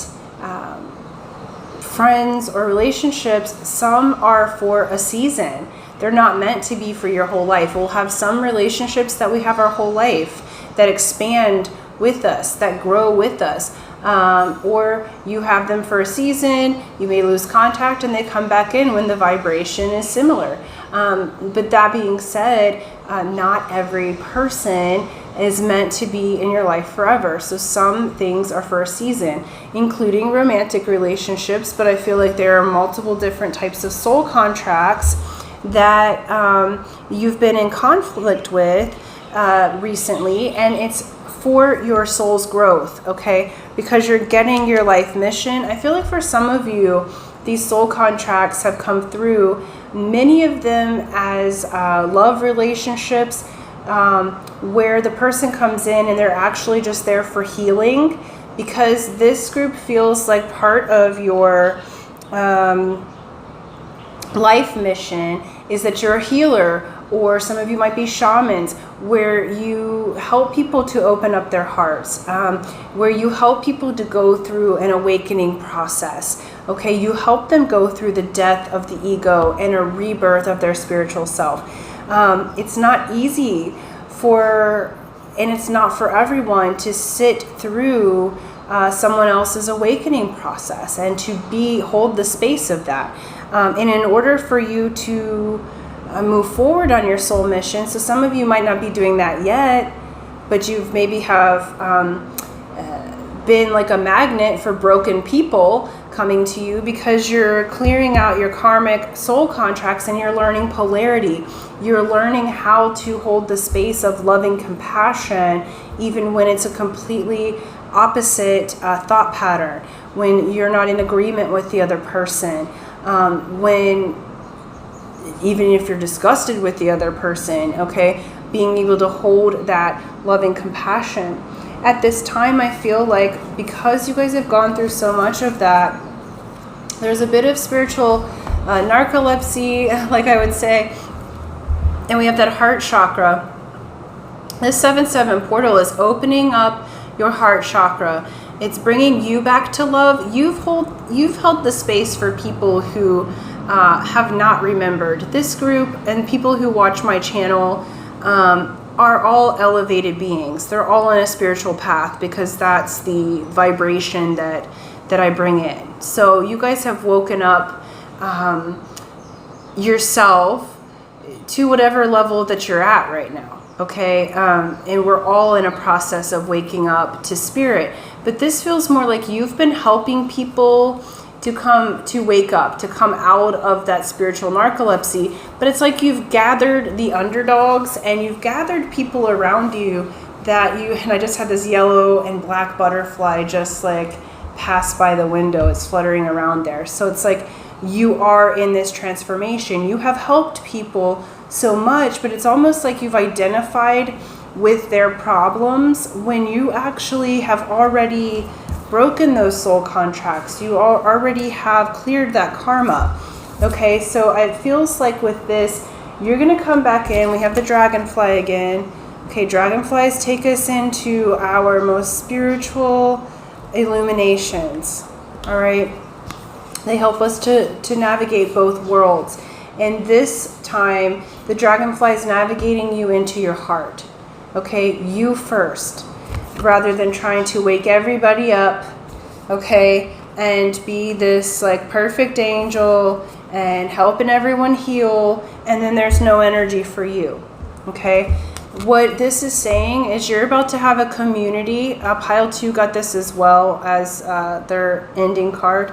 friends or relationships, some are for a season. They're not meant to be for your whole life. We'll have some relationships that we have our whole life, that expand with us, that grow with us. Or you have them for a season, you may lose contact, and they come back in when the vibration is similar. But that being said, not every person is meant to be in your life forever. So some things are for a season, including romantic relationships, but I feel like there are multiple different types of soul contracts that you've been in conflict with recently, and it's for your soul's growth, okay? Because you're getting your life mission. I feel like for some of you, these soul contracts have come through, many of them as love relationships, where the person comes in and they're actually just there for healing, because this group feels like part of your life mission is that you're a healer, or some of you might be shamans, where you help people to open up their hearts, where you help people to go through an awakening process. Okay, you help them go through the death of the ego and a rebirth of their spiritual self. It's not easy and it's not for everyone to sit through someone else's awakening process and to hold the space of that. And in order for you to move forward on your soul mission, so some of you might not be doing that yet, but you've maybe have been like a magnet for broken people coming to you, because you're clearing out your karmic soul contracts and you're learning polarity. You're learning how to hold the space of loving compassion even when it's a completely opposite thought pattern, when you're not in agreement with the other person, when even if you're disgusted with the other person, okay, being able to hold that loving compassion. At this time, I feel like because you guys have gone through so much of that, there's a bit of spiritual narcolepsy, like I would say, and we have that heart chakra. This 7-7 portal is opening up your heart chakra. It's bringing you back to love. You've held the space for people who have not remembered. This group and people who watch my channel are all elevated beings. They're all on a spiritual path, because that's the vibration that I bring in. So you guys have woken up yourself to whatever level that you're at right now, okay? And we're all in a process of waking up to spirit. But this feels more like you've been helping people to wake up, to come out of that spiritual narcolepsy. But it's like you've gathered the underdogs and you've gathered people around you that you, and I just had this yellow and black butterfly just like pass by the window. It's fluttering around there. So it's like you are in this transformation. You have helped people so much, but it's almost like you've identified with their problems when you actually have already broken those soul contracts. You already have cleared that karma. Okay, so it feels like with this, you're going to come back in. We have the dragonfly again. Okay, dragonflies take us into our most spiritual illuminations. All right, they help us to navigate both worlds. And this time, the dragonfly is navigating you into your heart. Okay, you first, rather than trying to wake everybody up, okay, and be this like perfect angel and helping everyone heal, and then there's no energy for you. Okay, what this is saying is you're about to have a community. Pile 2 got this as well as their ending card.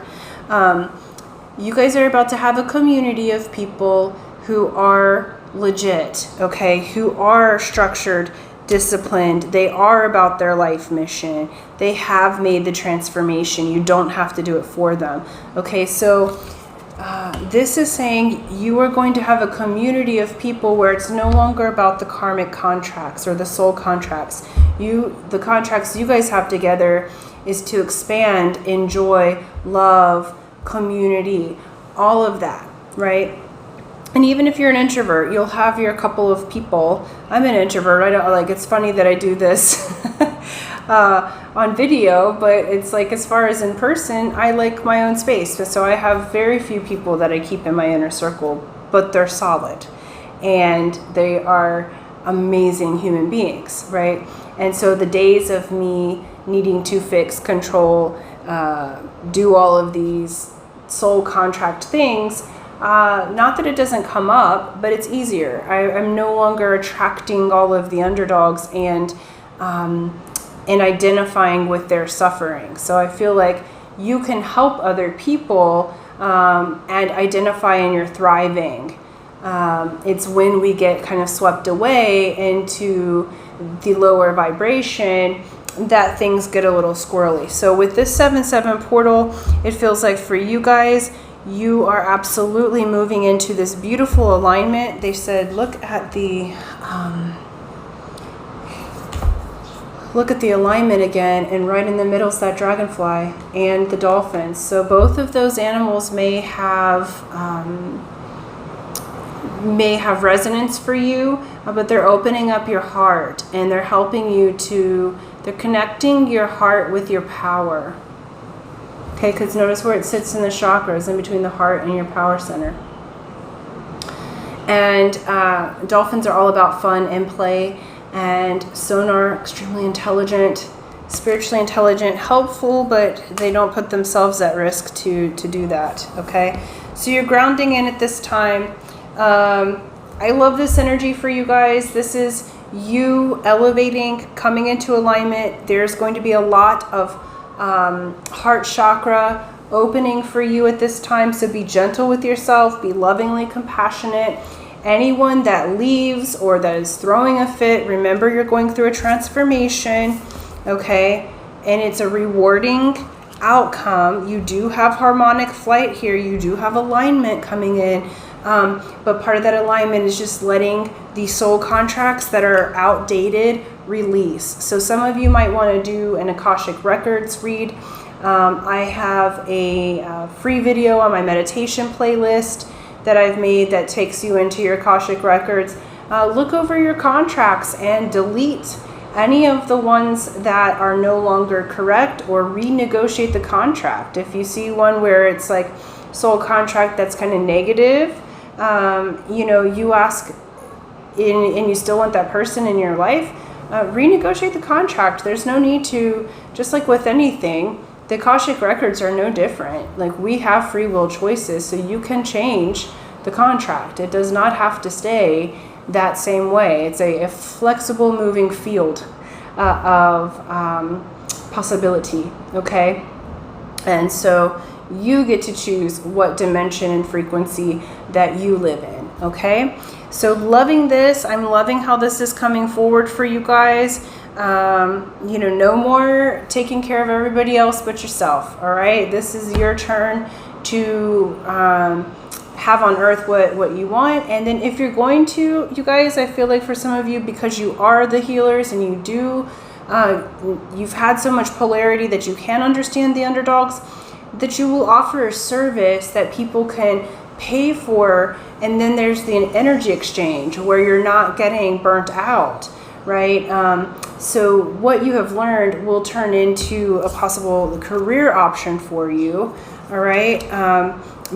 You guys are about to have a community of people who are legit, okay, who are structured, disciplined. They are about their life mission. They have made the transformation. You don't have to do it for them. Okay, so this is saying you are going to have a community of people where it's no longer about the karmic contracts or the soul contracts. The contracts you guys have together is to expand, enjoy, love, community, all of that, right? And even if you're an introvert, you'll have your couple of people. I'm an introvert. I don't like. It's funny that I do this on video, but it's like as far as in person, I like my own space. So I have very few people that I keep in my inner circle, but they're solid, and they are amazing human beings, right? And so the days of me needing to fix, control, do all of these soul contract things. Not that it doesn't come up, but it's easier. I'm no longer attracting all of the underdogs and identifying with their suffering. So I feel like you can help other people and identify in your thriving. It's when we get kind of swept away into the lower vibration that things get a little squirrely. So with this 7-7 portal, it feels like for you guys, you are absolutely moving into this beautiful alignment. They said, look at the alignment again, and right in the middle is that dragonfly and the dolphins. So both of those animals may have resonance for you, but they're opening up your heart, and they're helping you they're connecting your heart with your power. Okay, because notice where it sits in the chakras, in between the heart and your power center. And dolphins are all about fun and play, and sonar, extremely intelligent, spiritually intelligent, helpful, but they don't put themselves at risk to do that, okay? So you're grounding in at this time. I love this energy for you guys. This is you elevating, coming into alignment. There's going to be a lot of heart chakra opening for you at this time. So be gentle with yourself, be lovingly compassionate. Anyone that leaves or that is throwing a fit, remember you're going through a transformation, okay? And it's a rewarding outcome. You do have harmonic flight here. You do have alignment coming in. But part of that alignment is just letting the soul contracts that are outdated release. So some of you might want to do an Akashic Records read. I have a free video on my meditation playlist that I've made that takes you into your Akashic Records. Look over your contracts and delete any of the ones that are no longer correct, or renegotiate the contract. If you see one where it's like soul contract that's kind of negative, you know, you ask and you still want that person in your life, renegotiate the contract. There's no need to, just like with anything, the Akashic Records are no different. Like, we have free will choices, so you can change the contract. It does not have to stay that same way. It's a flexible moving field of possibility, okay? And so you get to choose what dimension and frequency that you live in, okay? So loving this. I'm loving how this is coming forward for you guys. You know, no more taking care of everybody else but yourself, all right? This is your turn to have on earth what you want. And then if you're going to, you guys, I feel like for some of you, because you are the healers and you do, you've had so much polarity that you can understand the underdogs, that you will offer a service that people can pay for. And then there's the energy exchange where you're not getting burnt out, right? So what you have learned will turn into a possible career option for you, all right?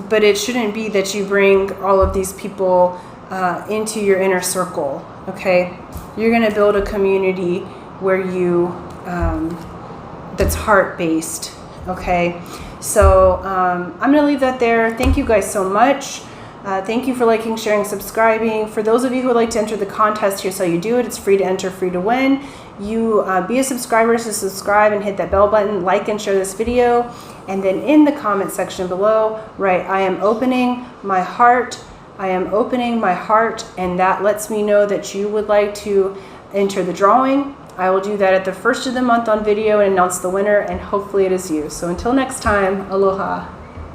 But it shouldn't be that you bring all of these people into your inner circle, okay? You're gonna build a community where you, that's heart-based, okay? So I'm gonna leave that there. Thank you guys so much. Thank you for liking, sharing, subscribing. For those of you who would like to enter the contest, here's how you do it. It's free to enter, free to win. You be a subscriber, so subscribe and hit that bell button, like and share this video. And then in the comment section below, write, I am opening my heart. I am opening my heart. And that lets me know that you would like to enter the drawing. I will do that at the first of the month on video and announce the winner, and hopefully it is you. So until next time, aloha.